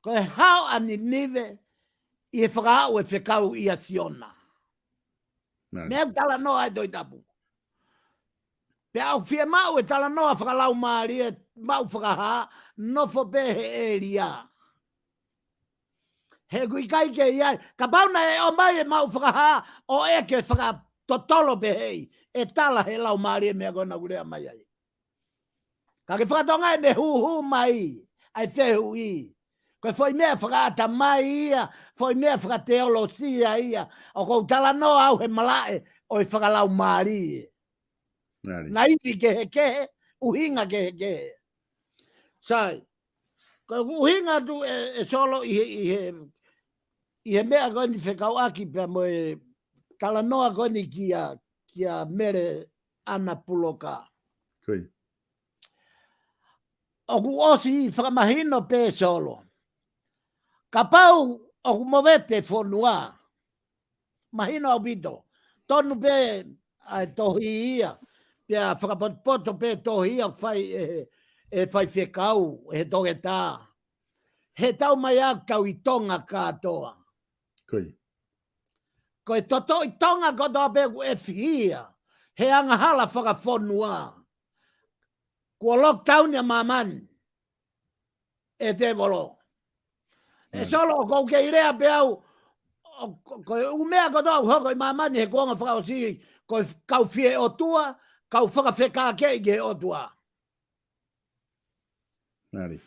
ko e hao a ninive, i e whakao e whekau i a siona. Mea au tala noa e toi tapuka. Pe au fie mau e tala noa whakalau maari e mau whakaha, nofo pe he e ria. He kui kai ke iai, ka pauna e o mai e mau whakaha, o e ke whakatotolo pe hei, e tala he lau maari e mea kona kurea mai ai. Ka ke whakatonga e me hu mai, ai whehu i. Ko foi mea whakaata mai ia, foi mea whakateolosia ia, o kou tala noa au he malae, o e whakalau maari e. Na iti ke uhinga ke. Sai, ko uhinga tu e solo i he mea koni whekau aki pia mo e tala noa koni kia mere ana puloka. Koi. Oku osi i whakamahino pe solo. Ka pau oku movete whonua. Mahino au bito. Tonu pe ai tohi ia. Pia whakapoto pe tohi ia e whai whekau e toge tā. He tau mai ak tau i tonga katoa. Koi. Ko e toto i tonga kotoa pe e whia. He anga hala whakawhonua. Kua lockdown ya mamani. E te volo. E solo o kou kei rea pe au. Ko umea kotoa hoko i mamani he kuonga whakaosi. Ko kau fie o tua. Kau whakawheka kei ke o tua. Nari.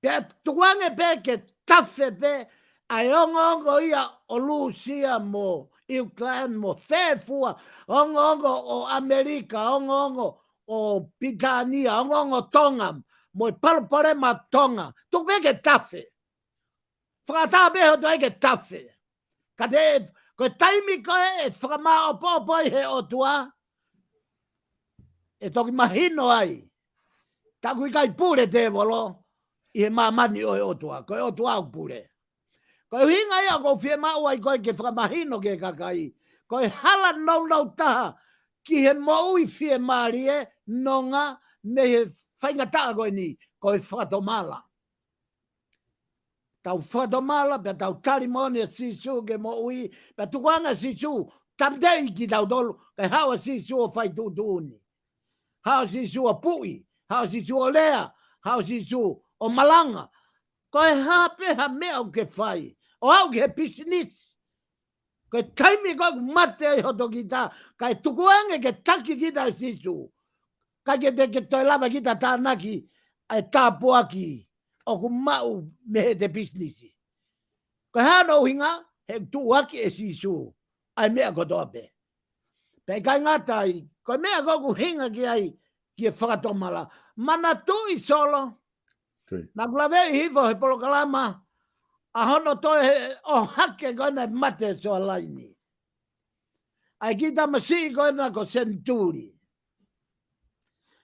Pea tuange pe ke tafe pe. Ai ongo ia o Lucia mo Ukraine mo Fefua. Ongo o Amerika. Ongo o Pitania. Ongo Tonga. Mo i palpare ma Tonga. Tu pe ke tafe. Whakata pe ho toi ke tafe. Ka te ko taimi ko e whakama o popoi he o tua. E toki mahino ai. Ta kui kai pure te volo. I he mamani o he o tua. Ko e o tua au pure. Ko e hinga ia ko fie mau ai koe ke whakamahino ke kakai. Ko e hala nau taha ki he moui fie marie nonga me he whaingataa koe ni. Ko e whakatomala. Tau whakatomala pe tau tarimoni a sisu ke moui. Pe tukuanga sisu tamdei ki tau tolu. Ke hawa sisu o whai tutuuni. Hawa sisu o pui. Hawa sisu o lea. Hawa sisu o malanga. Ko e hape ha mea o ke whai. O au ke business. Ko e taimi ko mate ai hoto ki ta. Ka e tukuange ke taki ki ta sisu. Ka ke te ke toi lava ki ta tānaki. Ai tāpuaki. O ku mau me he te business. Ko hana uhinga. He tuaki e sisu. Ai mea ko tope. Pe kai ngata ai. Ko mea ko ku hinga ki ai. Ki e whakatomala. Mana tu i solo. Na kulawe i hifo he polokalama. A hono toi o hake koina mate soa laini. Ai ki tamasi koina ko senturi.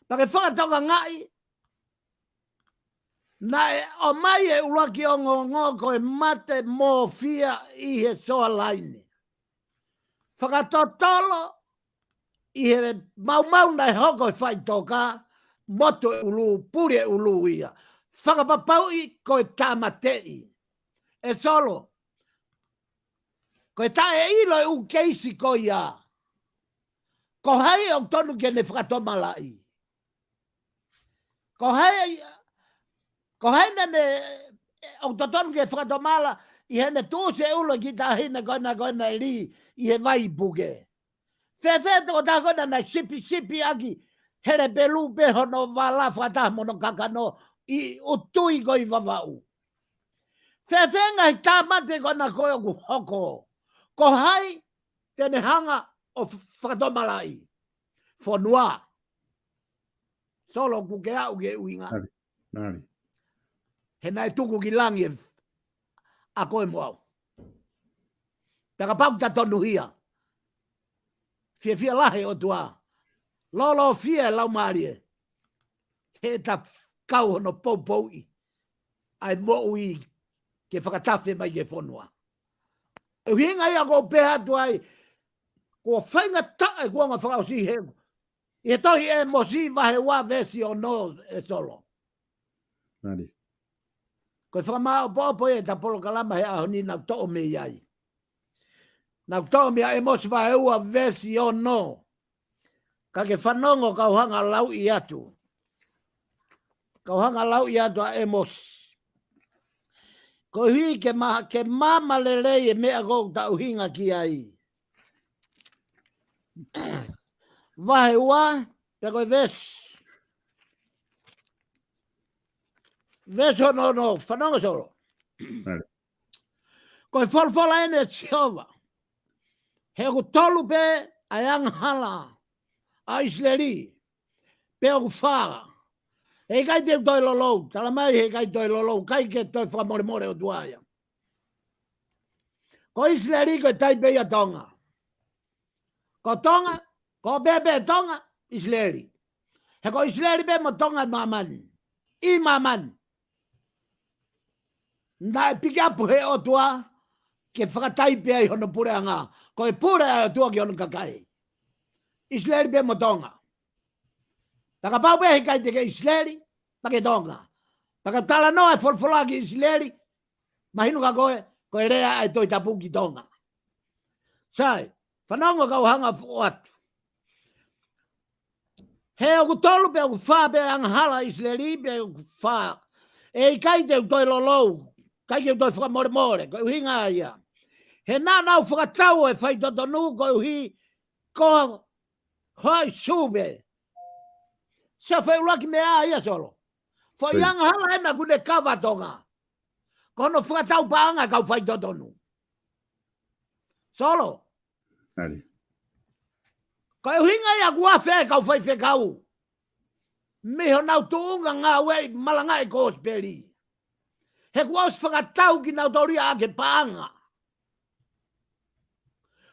Pake whakatonga ngai. Na o mai e ulaki o ngongo ko e mate mō fia i he soa laini. Whakatotolo i he mau nei hoko e whai toka. Moto e ulu, pure e ulu ia. Whakapapau i ko e tamatei. E solo. Ko e tae ilo e u keisi ko ia. Ko hei o tonu ke ne whakatomala i. Ko hei ne o tonu ke whakatomala i hene tūse ulo ki ta hina koina e li i he vai buke. Whewhe o ta koina na sipi aki here pelu peho no wala whakata mono kakano i utui koi wawau. Whewhenga i tā mate koina koe o ku hoko. Ko hai tene hanga o whakatomala i. Whonua. Solo ku ke au ke uinga. Nari. He nai tuku ki langi a koe moau. Peka pau ta tonu hia. Fia lahe o tua. Lolo fia lau marie. He ta kau hono pou i. Ai mo ui ke whakatafe mai ke whonua. E hinga ia ko peha tuai. Ko whainga tae kua ngā whakau si he. I tohi e mo si vahe wā vesi o no e solo. Nari. Ko whakamao popo e ta polokalama he ahoni nau to'o me iai. Nau to'o me e mo si vahe ua vesi o no. Ka ke whanongo kau hanga lau i atu. Kau hanga lau i atu a e mo si. Ko hui ke mama lelei e mea kou ta uhinga ki ai. Vahe ua, te koe vesi. Veso no, whanonga solo. Koe wholwhala ene siova. He ku tolu pe a yang hala a isleri. Pe o ku whaa. He kai te toi lolou. Tala mai he kai toi lolou. Kai ke toi whamore o tuaia. Ko isleri koe tai pe ia tonga. Ko tonga, ko bebe tonga, isleri. He ko isleri pe mo tonga mamani. I mamani. Nā e piki apu he o tua ke whakatai pia i hono pure anga. Ko e pure a tua ki hono kakai. Isleri pe mo tonga. Taka pau pe he kai te ke isleri, pa ke tonga. Taka tala noa e wholwhola ki isleri, mahinu ka ko e rea e toi tapu ki tonga. Sai, whanonga kau hanga o atu. He o ku tolu pe o ku wha pe anga hala isleri pe o ku wha. E kai te toi lolou. Kai ke toi whakamore, ko uhinga ia. He nau whakatau e whai totonu, ko uhi, ko hoi sube. Sia whai ulaki mea ia solo. Fo ianga hala ena kune kawa tonga. Ko no whakatau paanga kau whai totonu. Solo. Nari. Ko uhinga ia kua whai kau whai whekau. Miho nau tuunga ngā wei malanga e kōsperi. He kua os whakatau ki nau toria ake paanga.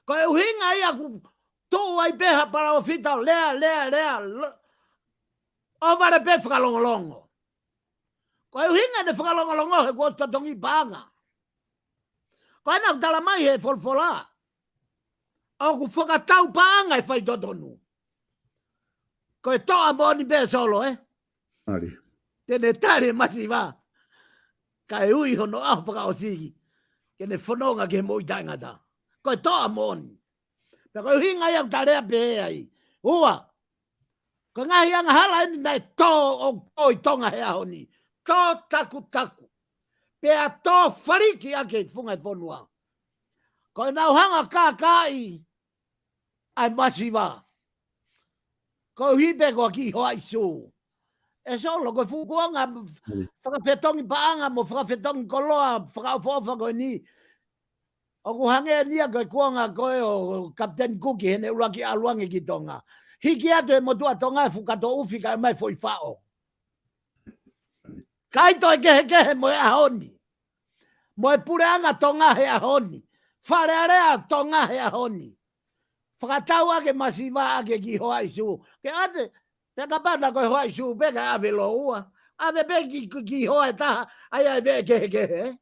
Ko e uhinga ia ku tō ai peha para o fitau lea. O vare pe whakalongolongo. Ko e uhinga ne whakalongolongo he kua os tatongi paanga. Ko e nau tala mai he wholwhola. O ku whakatau paanga e whai totonu. Ko e toa moni pe solo, Nari. Tene tare masi wā. Ka e ui hono aho whaka o siki. Kene whanonga ke mo i taingata. Ko e toa moni. Pe ko e hinga iau tarea pe ai. Ua. Ko ngahi anga hala ini nai tō o i tonga he ahoni. Tō taku. Pe a tō whariki ake whunga i whonua. Ko e nau hanga kākai. Ai masi wā. Ko hipe ko ki hoa isu. E solo ko fukuanga whakawhetongi paanga mo whakawhetongi koloa whakaofofa ko ni. O ku hange nia ko kuanga ko o Captain Cookie hene ulaki aluangi ki tonga. Hiki atu e motua tonga e fukato ufi ka e mai foi fao. Kai to e kehe mo e ahoni. Mo e pureanga tonga he ahoni. Wharearea tonga he ahoni. Whakatau ake masiva ake ki hoa isu. Ke ate, peka pata koe hoa isu, peka ave lo ua. Ave pe ki hoa e taha, ai ai ve kehe.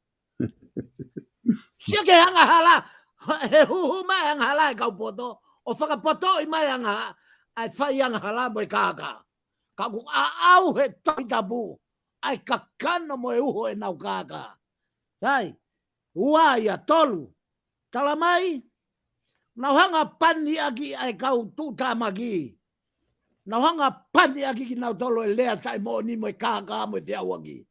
Sia ke hanga hala, he huhu mai hanga hala e kau poto. O whakapoto i mai hanga, ai whai hanga hala mo e kaka. Ka ku a au he toi tabu. Ai kakano mo e uho e nau kaka. Sai, ua ia tolu. Tala mai, nau hanga pani aki ai kau tu tamaki. Nau hanga pani aki ki nau tolo e lea tai mo ni mo e kaka mo e te awaki.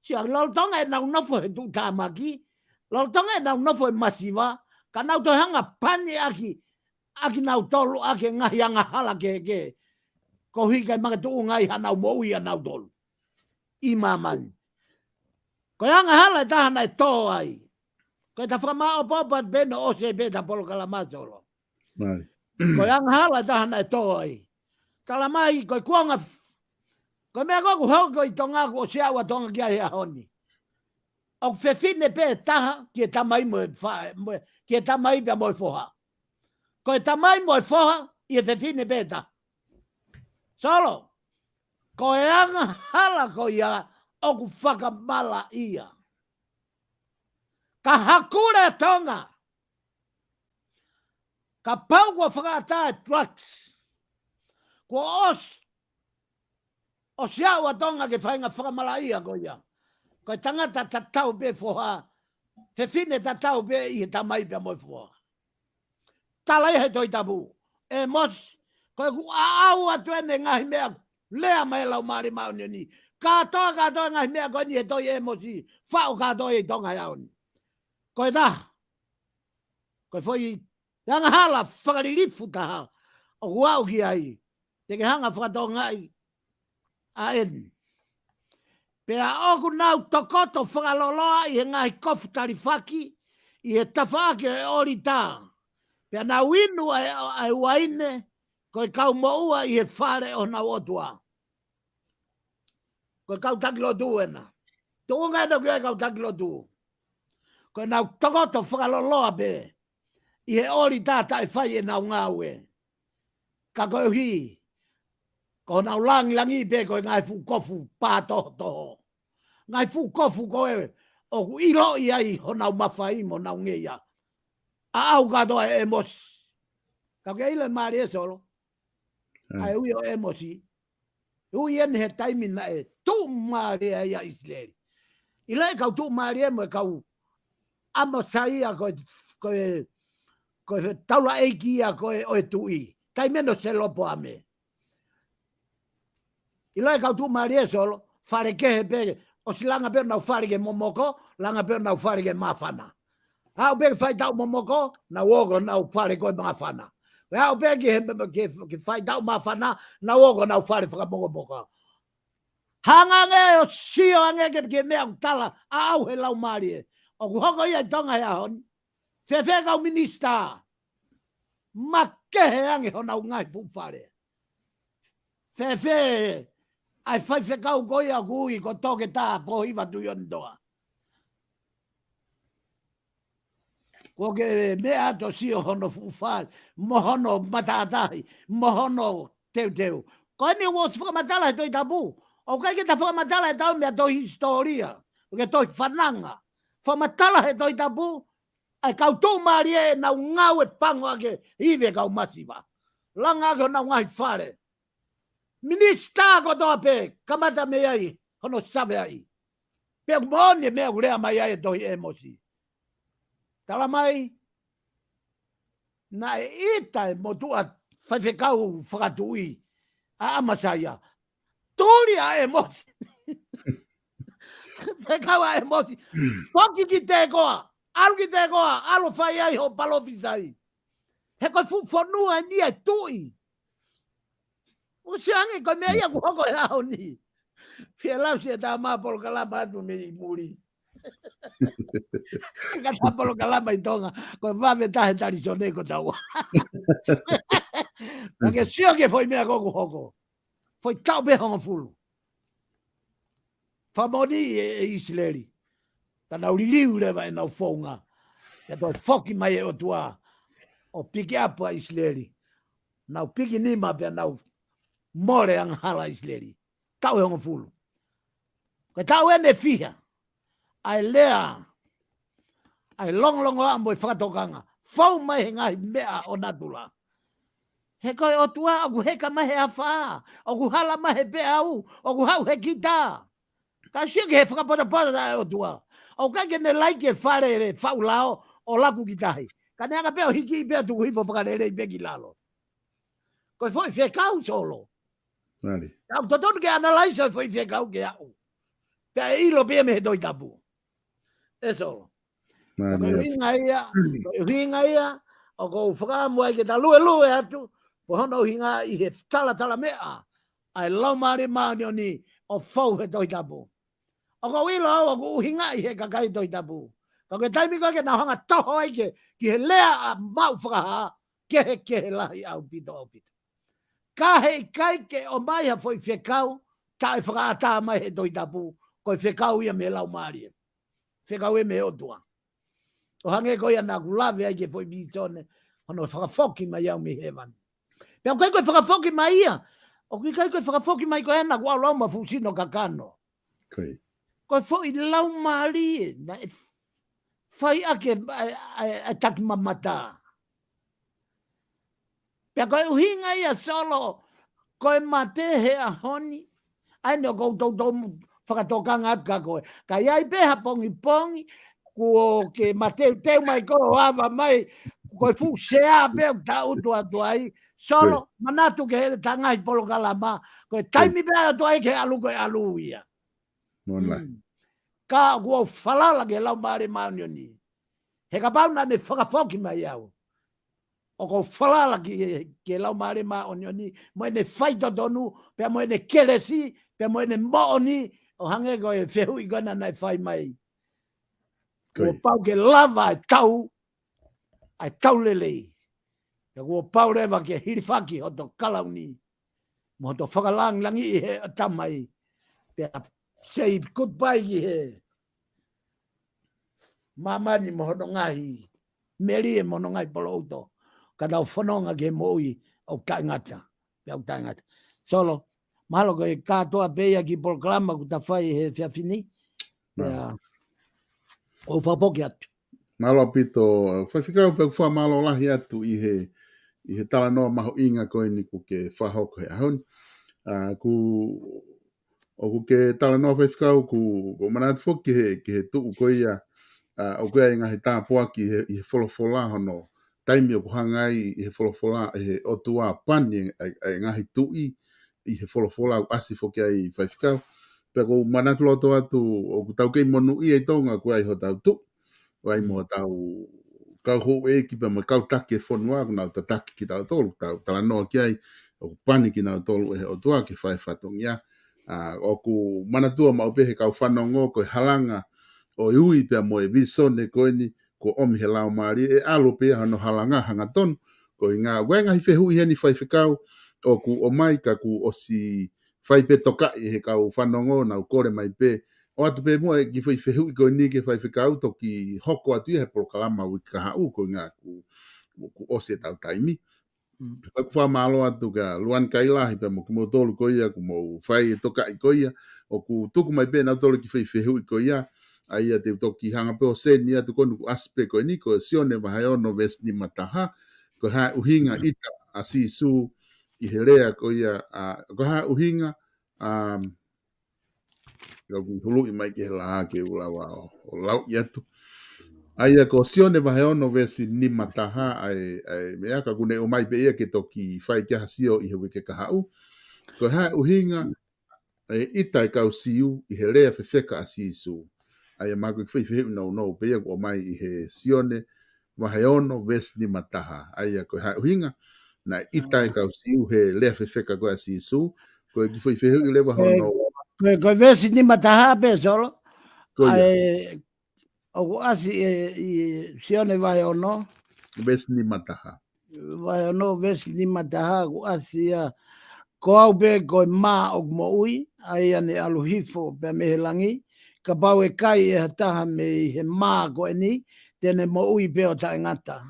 Sia laltonga e nau nofo he tu tamaki. Laltonga e nau nofo e masiva. Ka nau to hanga pani aki. Aki nau tolo aki ngahi hanga hala ke. Ko hika i mga tuu ngai hanau mo ui nau tolo. I mamani. Ko hanga hala e tahana e tō ai. Ko ta whakamao popat beno o se beta polokalama solo. Ko yang hala tahana e toi. Kalamai ko kuanga. Ko mea koku hoko i tonga ko o seaua tonga kia hea honi. O fefine pe taha ki tamai mo ki tamai pe mo foha. Ko tamai mo foha i fefine pe ta. Solo. Ko e anga hala ko ia o ku whakamala ia. Ka hakura tonga. Ka pau ko whakata trucks. Ko o siaua tonga ke whainga whakamala ia ko ia. Ko tangata tatau pe foha. Fefine tatau pe i tamai pe mo foha. Talai he toi tabu. E mos. Ko ku au atu ene ngahi mea. Lea mai lau mari mauni ni. Katoa ngahi mea ko ni he toi e mosi. Whao katoa e tonga yao ni. Ko e ta. Ko e foi. Yanga hala whakaririfu taha. O kuau ki ai. Teke hanga whakatonga ai. A en. Pea oku nau tokoto whakaloloa i he ngahi kofu tarifaki. I he tawhaake e ori tā. Pea nau inu ai waine. Ko e kau moua i he whare o nau otua. Ko e kau takilo tu ena. Tuunga ena kia e kau takilo tu. Ko e nau tokoto whakaloloa pe. I he ori tāta e whai e nau ngāwe. Ka koe hi. Ko nau langi pe ko e ngai fu kofu pātoho toho. Ngai fu kofu ko e o ku ilo i ai ho nau mawhai mo nau ngeia. A au katoa e mos. Ka koe ile maari e solo. Ai ui o e mosi. Ui ene he taimina e tu maari e ia Israeli. Ila e kau tu maari e mo e kau ama saia ko e taula eiki ia ko e tui. Taimeno se lopo ame. Ila e kau tu maari e solo. Whare kehe pe. O si langa pe nau whare ke momoko. Langa pe nau whare ke mawhana. Hau pe whai tau momoko. Na wogo nau whare koe mawhana. Hau pe ke whai tau mawhana. Na wogo nau whare whakamongomoka. Hanga nge o sio ange ke mea utala. A au he lau maari e. O ku hoko ia tonga hea hon. Fefe kau minista. Ma kehe ange ho nau ngai fufare. Fefe. Ai fai fe kau koia kui ko toke tā po hiva tu yondoa. Ko ke mea to sio hono fufare. Mohono matatahi. Mohono teu. Ko ni wo whakamatala he toi tabu. O kai ke ta whakamatala he tau mea toi historia. O ke toi whananga. Whamatala he toi tabu. Ai kau tō maari e nau ngau e pango ake iwe kau masiwa. Langa ake nau ngai whare. Minista ko toa pe. Kamata me ai. Hono save ai. Pe kumone mea kurea mai ai toi e mosi. Tala mai. Na e ita e motua whaiwhekau whakatui. A amasaya. Tōri a e mosi. Whekau a e mosi. Poki ki te koa. Alu ki te koa, alo whai ai ho palofisai. He koe whanua ni ai tui. O se ange koe mea ia ku hoko e hao ni. Fia lau se tā maa polokalama atu me i muri. Ka tā polokalama i tonga, koe whawe tahe tarisone ko taua. Pake sio ke foi mea koku hoko. Foi tau be honga fulu. Whamoni e Israeli. Ta nau liu lewa e nau whaunga. Ia toi whoki mai e o tua. O piki apa Israeli. Nau piki nima pe nau more ang hala Israeli. Tau e honga fulu. Ka tau ene fia. Ai lea. Ai longlongo ambo i whakatokanga. Whau mai he ngahi mea o natula. He koe o tua, oku heka mahe a whaa. Oku hala mahe pe au. Oku hau he kita. Ka siake he whakapota o tua. O ka kene laike whare whau lao o laku ki tahi. Ka neanga peo hiki i peo tuku hifo whakarere i peki lalo. Koe foi whekau solo. Nari. Kau totonu ke analaiso foi whekau ke au. Pea ilo pia me he doi tapu. E solo. Koe hinga ia. O kou whakamua i ke ta lue atu. Po hono hinga i he tala mea. Ai lau maari maani o ni o whau he doi tapu. O ko wilo o ko hinga i he kakai toi tapu. Ko ke taimi ko ke na hanga toho ai ke ki he lea a mau whakaha ke he lahi au pito. Ka he kai ke o mai ha foi whekau ta e whakaata mai he toi tapu ko e whekau ia me lau maari. Whekau e me otua. O hange koia nā kulawe ai ke poi bitone, hono whakafoki mai au mi hewan. Pea koe koe whakafoki mai ia, o koe koe whakafoki mai koe hena kua lau ma fusino kakano. Koe. Koe fo i lau maari, na e whai ake a taki mamata. Pea koe uhinga ia solo, koe mate he a honi, ai no kou tau whakatokanga atka koe. Ka iai peha pongi pongi, ko ke mateu teu mai ko ava mai, koe fu sea peu ta utu atu ai, solo manatu ke he tangai Polokalama, koe taimi pea atu ai ke alu koe alu ia. Ka kua falala ke lau maare maunioni. He ka pauna ne whakafoki mai au. O ko falala ke lau maare maunioni, mo ene whaito tonu, pea mo ene kelesi, pea mo ene mooni, o hange koe whehu i gana nai whai mai. Kua pau ke lava ai tau lelei. Pea kua pau rewa ke hirifaki hoto kalauni. Mo hoto whakalangi i he atamai. Pea sei kutpai ki he. Mamani mo hono ngahi. Meri e mono ngai polo uto. Ka tau whanonga ke moi au taingata. Pea au taingata. Solo, mahalo ko e katoa peia ki Polokalama ku ta whai he whiawhini. Pea o whapoki atu. Malo pito, whaiwhikau pe kua malo lahi atu i he tala noa maho inga koe ni ku ke whahoko he ahon. Ku ke tala noa whaiwhikau ku manatu whoki ke he tuu koe ia o koe inga he tāpua ki i he wholofola hono taimi o kuhangai i he wholofola i he otua pani ai ngahi tui i he wholofola o asi whoki ai whaiwhikau. Pea ku manatu loto atu o ku tau kei monu i e tonga koe ai ho tau tuu. Wai mo tau kau ho e ki pa mo kau taki e whanua na ta taki ki tau tolu tau tala noa ki ai o pani ki nau tolu e o tua ki whai whatongia o ku manatua mau pehe kau whanongo ko halanga o iui pia mo e visone koe ni ko omi he lau maari e alo pia hano halanga hanga tonu ko i ngā wenga hi whehu i heni whai whikau o ku o mai ka ku o si whai pe toka i he kau whanongo na u kore mai pe o atu pe mua ki whai whehu i koe ni ke whai whikau to ki hoko atu i he Polokalama wiki kaha u ko ngā ku ose tau taimi. Ku wha malo atu ka luan kailahi pe mo ki mo tolu ko ia ku mo whai e toka i ko ia o ku tuku mai pe na tolu ki whai whehu i ko ia ai a te toki hanga pe o seni atu konu ku aspe ko ni ko sione wahaiono vesni mataha ko ha uhinga ita a sisu i he rea ko ia ko ha uhinga ku hulu i mai ke la ke ulawa o lau i atu. Aia ko sione waheono vesi ni mataha ai mea ka kune o mai pe ia ke toki whai kia hasio i he wike kahau. Ko ha uhinga ita i kau siu i he rea whewheka a sisu. Aia mako i whai no pe ia o mai i he sione waheono vesi ni mataha. Aia ko ha uhinga na ita i kau siu he rea whewheka ko a sisu. Ko i whai i lewa hono. Ko vesi ni mataha pe solo. Ko ia. O asi i sione vai ono. Vesi ni mataha. Vai ono vesi ni mataha o asi ia. Ko au be ko ma o mo ui. Ai ane aluhifo pe me he langi. Ka pau e kai e hataha me he ma ko e ni. Tene mo ui pe o ta ngata.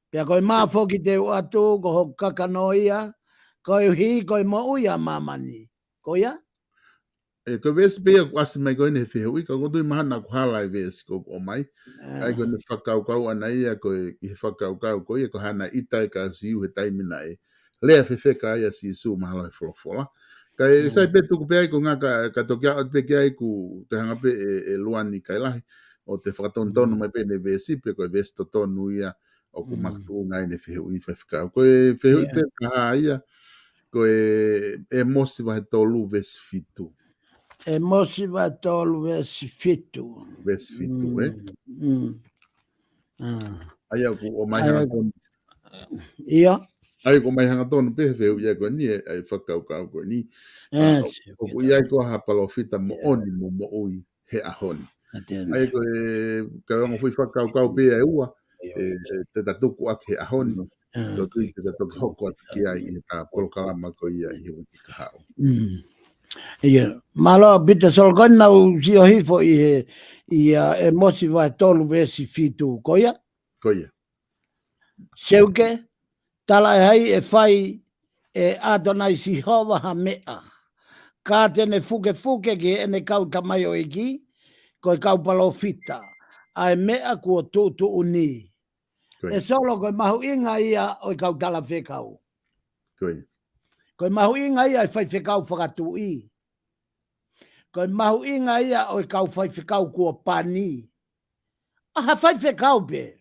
Pea ko ma foki te o atu ko ho kakanoia. Ko hi ko mo ui a mamani. Ko ia? E ko vesi pe ko asi mai ko ne fe ui ka ko tu mahana ko hala vesi ko o mai ai ko ne whakau kau ana ia ko i he whakau kau ko ia ko hana itai ka siu he taimi na e lea whewheka ia si su mahala e wholofola ka e sai pe tuku pe ai ko ngā ka toki au pe ki ai ku te hanga pe e luani kai lahi o te whakatontonu mai pe ne vesi pe ko e vesi totonu ia o ku maktu ngai ne whehu i whewhekau ko e whehu i pe kaha ia ko e mosi wahe tolu vesi fitu. E mosi va tolu vesi fitu. Vesi fitu, Aia ku o mai hanga tonu. Ia. Ai ko mai hanga tonu pe wheu ia ko ni ai whakau kau ko ni. O ku iai ko ha palofita mo oni mo ui he ahoni. Ai ko ka rongo fui whakau kau pe ai ua te tatuku ak he ahoni. Ko tui te tatuku hoko atu ki ai i ta Polokalama ko ia i he wiki kahau. Ia, malo bita solgon na si o hifo i e mosi vai tolu vesi fitu koia. Koia. Seuke, tala e hai e fai e Adonai si hova ha mea. Ka tene fuke ki ene kau tamai o eki, ko e kau palo fita. Ai mea kua tutu uni. E solo koe mahu inga ia o i kau tala whekau. Koe mahu inga ia e whai whekau whakatu i. Koe mahu inga ia o i kau whai whekau kua pani. Aha whai whekau pe.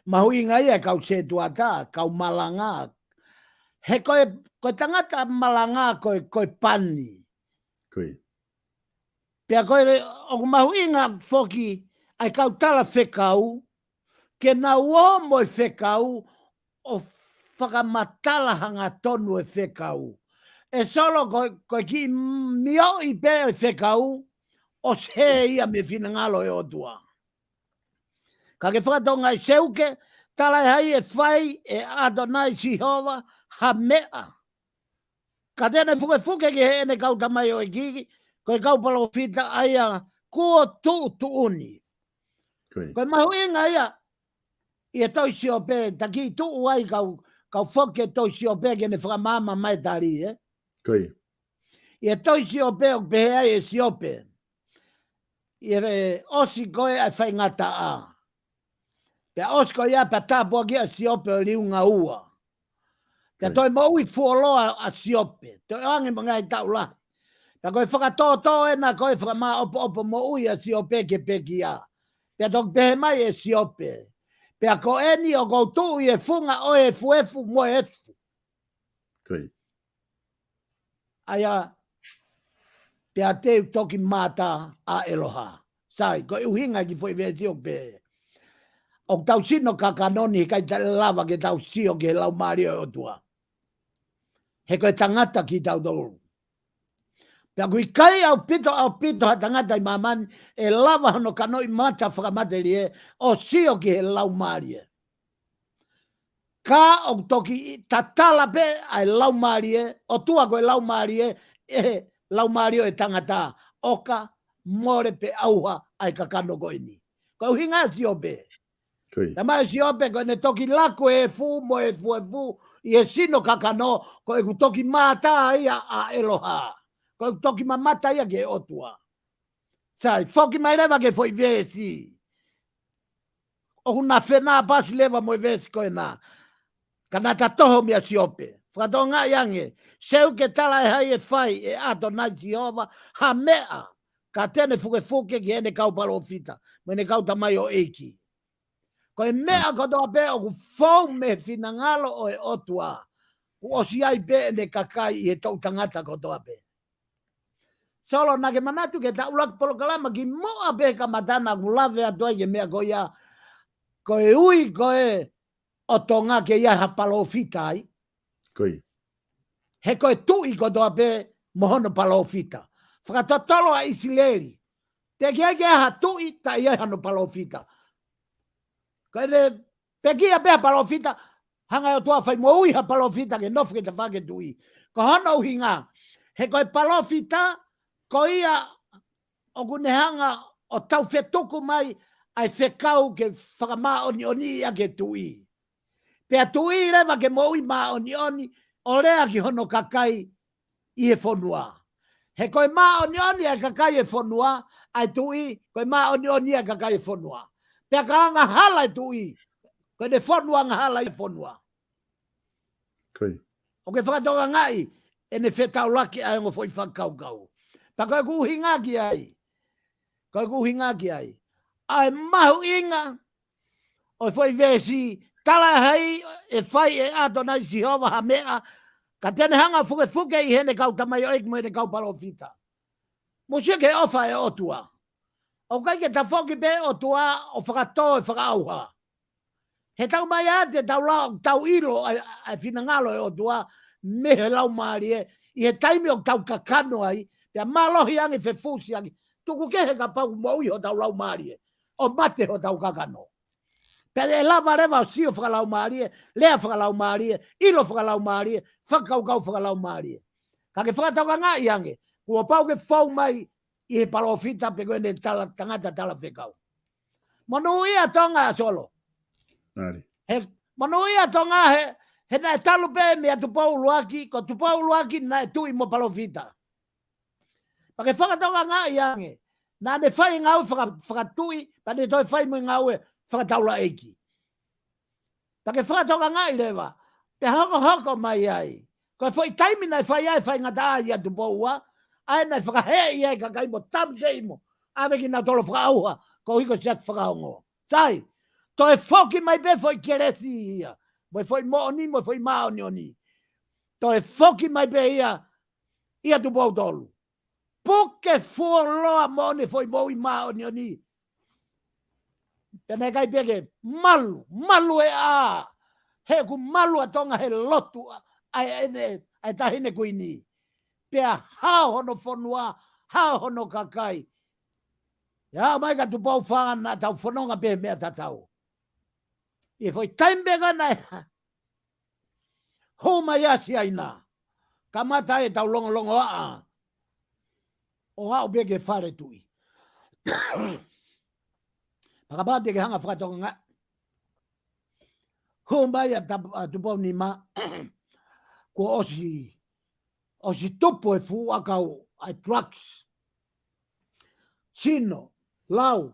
Mahu inga ia e kau se tuata, kau malanga. He koe tangata malanga koe pani. Pea koe o mahu inga foki ai kau tala whekau, ke na ua mo e whekau o whakamatala hanga tonu e whekau. E solo koe ki mio i pe e whekau, o se ia me whinangalo e otua. Ka ke whakatonga i seuke, tala e hai e whai e Adonai Sihova ha mea. Ka tēne fuke ki he ene kau tamai o e kiki, koe kau palo fita aia kua tu uni. Koe mahu inga ia, i e toi si o pe, ta ki tu uai kau whoke toi si o pe ke ne whakamama mai tari, eh? I e toi si o pe o pehe ai e si o pe. I e osi koe ai whai ngata a. Pea osi koe ia pa tāpua ki a si o pe o liunga ua. Pea toi maui fuoloa a si o pe. Toi ange mga i tau lahi. Pea koe whakatoto e na koe whakama opo maui a si o pe ke peki a. Pea tok pehe mai e si o pe. Pea ko eni o koutu i e funga o e fuefu mo e fu. Aia, pea te toki mata a eloha. Sai, ko uhinga ki foi vesi o pe. O tau sino kakanoni kai ta lava ke tau sio ke lau mario o tua. He koe tangata ki tau dolu. Pea kui kai au pito ha tangata i maman e lava hono kanoi mata whakamateri e o sio ki he lau mario. Ka o toki tatala pe ai lau marie, o tua koe lau marie, e lau mario e tangata, oka, more pe auha ai kakano koe ni. Ko hinga si ope. Ta mai si ope koe ne toki lako e fu, mo e fu, i e sino kakano, ko e toki mata ia a eloha. Ko e toki mamata ia ke otua. Sai, foki mai leva ke foi vesi. O huna whena pasi leva mo e vesi koe na. Kanata toho mia si ope. Whakatonga iange. Seu ke tala e hai e whai e Adonai Jehova ha mea. Ka tene fuke ki ene kau palo fita. Mene kau tamai o eiki. Ko e mea kotoa pe o ku fau me finangalo o e otua. Ku osi ai pe ene kakai i e tau tangata kotoa pe. Solo nake manatu ke ta ulak polokalama ki moa pe ka matana ku lave atoa ke mea ko ia. Ko e ui ko e o tonga ke ia ha palo fita ai. He koe tui kotoa pe mohono palo fita. Whakatotolo a Isileri. Te kia ha tui ta ia hano palo fita. Koe ne pekia pea palo fita. Hanga o tua whai mo ui ha palo fita ke nofke te whake tui. Ko hana uhi ngā. He koe palo fita ko ia o kune hanga o tau whetuku mai ai whekau ke whakama oni ia ke tui. Pea tui lewa ke mo ui ma oni o rea ki hono kakai i e whonua. He koe ma oni ai kakai e whonua, ai tui, koe ma oni ai kakai e whonua. Pea ka anga hala e tui, koe ne whonua anga hala i whonua. O ke whakatonga ngai, e ne whetau laki ai ngo fwoi whakau. Pa koe kuhinga ki ai. Koe kuhinga ki ai. Ai mahu inga, o fwoi vesi, tala hei e whai e Adonai Jehova ha mea, ka tene hanga fuke i hene kau tamai o ekmo hene kau palo fita. Musia ke ofa e otua. O kai ke ta foki pe otua o whakato e whakauha. He tau mai ate tau ilo ai finangalo e otua, me he lau maari e, i he taimi o tau kakano ai, pia malohi angi fefusi angi, tuku ke he ka pau mo iho tau lau maari e, o mate ho tau kakano. Pea e lava rewa o sio whakalau maari e, lea whakalau maari e, ilo whakalau maari e, whakaukau whakalau maari e. Ka ke whakatauka ngā i ange, Kua pau ke fau mai i he palofita pe koe ne tangata tala whekau. Manu ia tonga solo. Nari. Manu ia tonga he na talu pe me atu pau luaki, ko tu pau luaki na tui mo palofita. Pake whakatonga ngā iange. Nā ne whai ngau whakatui, pa ne toi whai mo ngau e whakataula eiki. Pake whakatonga ngā i lewa, pe hoko mai ai. Ko foi taimi nai whai ai whai ngata ai atu paua, ai nai whakahea i ai kakai mo tam seimo. Awe ki nā tolo whakauha, ko hiko siat whakaongo. Sai, toi whoki mai pe foi keresi ia. Moi foi mooni, moi foi maoni oni. Toi whoki mai pe ia tu pau tolu. Poke fuoloa moone foi moi maoni oni. Pene kai peke malu e a. He ku malu a tonga he lotu ai tahine kuini. Pea hao hono fonua, hao hono kakai. Ya mai ka tu pau whanga tau whanonga pe mea tatau. I foi taimbega na ho mai asi aina. Kamata e tau longo a. O hao peke whare tui. Pakapate ke hanga whakatonga ngā. Humbai a tupau ni ma. Ko osi tupo e fu akau ai trucks. Sino, lau,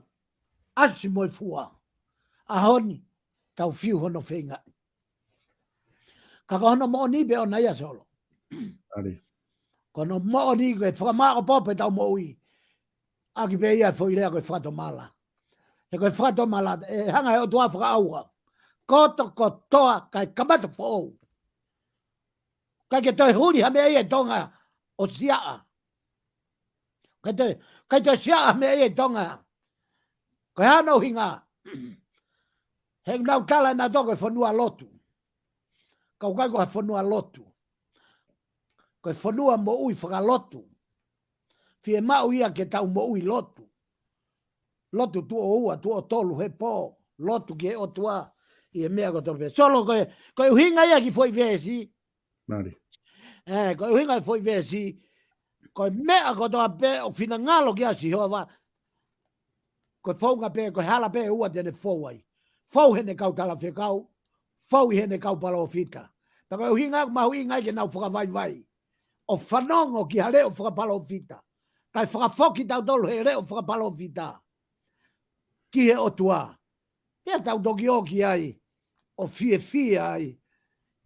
asi mo e fua. A honi, tau fiu hono whenga. Kaka hono mo ni be o naia solo. Nari. Kono mo ni ke whakamako pope tau mo ui. Aki pe ia fo ilea koe whakatomala. E koe whakatomala, e hanga e o tua whakaaua. Koto kotoa kai kamata fo. Kai ke toi huri hame e tonga o siaa. Kai toi siaa hame e tonga. Kai hano hinga. He nau tala na toke whanua lotu. Kau kai koe whanua lotu. Koe whanua mo ui whakalotu. Fie mau ia ke tau mo ui lotu. Lotu tu o ua, tu o tolu he pō. Lotu ke o tua. I e mea ko tolu. Solo koe uhinga ia ki foi vesi. Nari. Koe uhinga foi vesi. Koe mea ko toa pe o fina ngalo ki asi hoa wa. Koe whaunga pe, koe hala pe ua tene fau ai. Fau hene kau tala whekau. Fau i hene kau pala o fita. Pa koe uhinga mahu ingai ke nau whakawai vai. O whanongo ki hale o whakapala o fita. Kai whakafoki tau tolu he reo whakapala o fita. Ki he o tua. Pea tau toki o ki ai. O fie ai.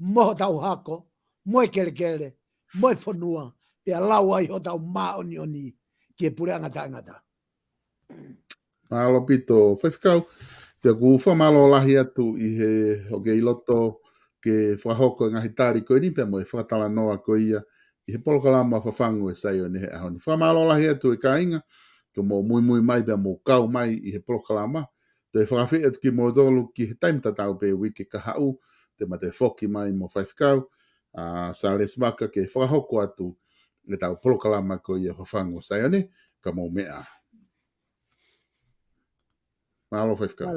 Moho tau hako. Moe kele. Moe whanua. Pea lau ai ho tau maoni oni. Ki e pure angata. Malo pito whaiwhikau. Te ku whamalo lahi atu i he hoke i loto ke whahoko i ngahi tāri koe ni pia mo e whakatala noa ko ia i he polokalama FAFANGU e SAIONE he ahoni. Whamalo lahi atu i ka inga ke mo mui mai pia mo kau mai i he polokalama. Te whakawhi atu ki mo dolu ki he taimtatau pe wiki ka hau te ma te whoki mai mo whaiwhikau. Salesi Vaka ke whakahoko atu le tau polokalama ko ia FAFANGU SAIONE ka mo mea. Malo whaiwhikau.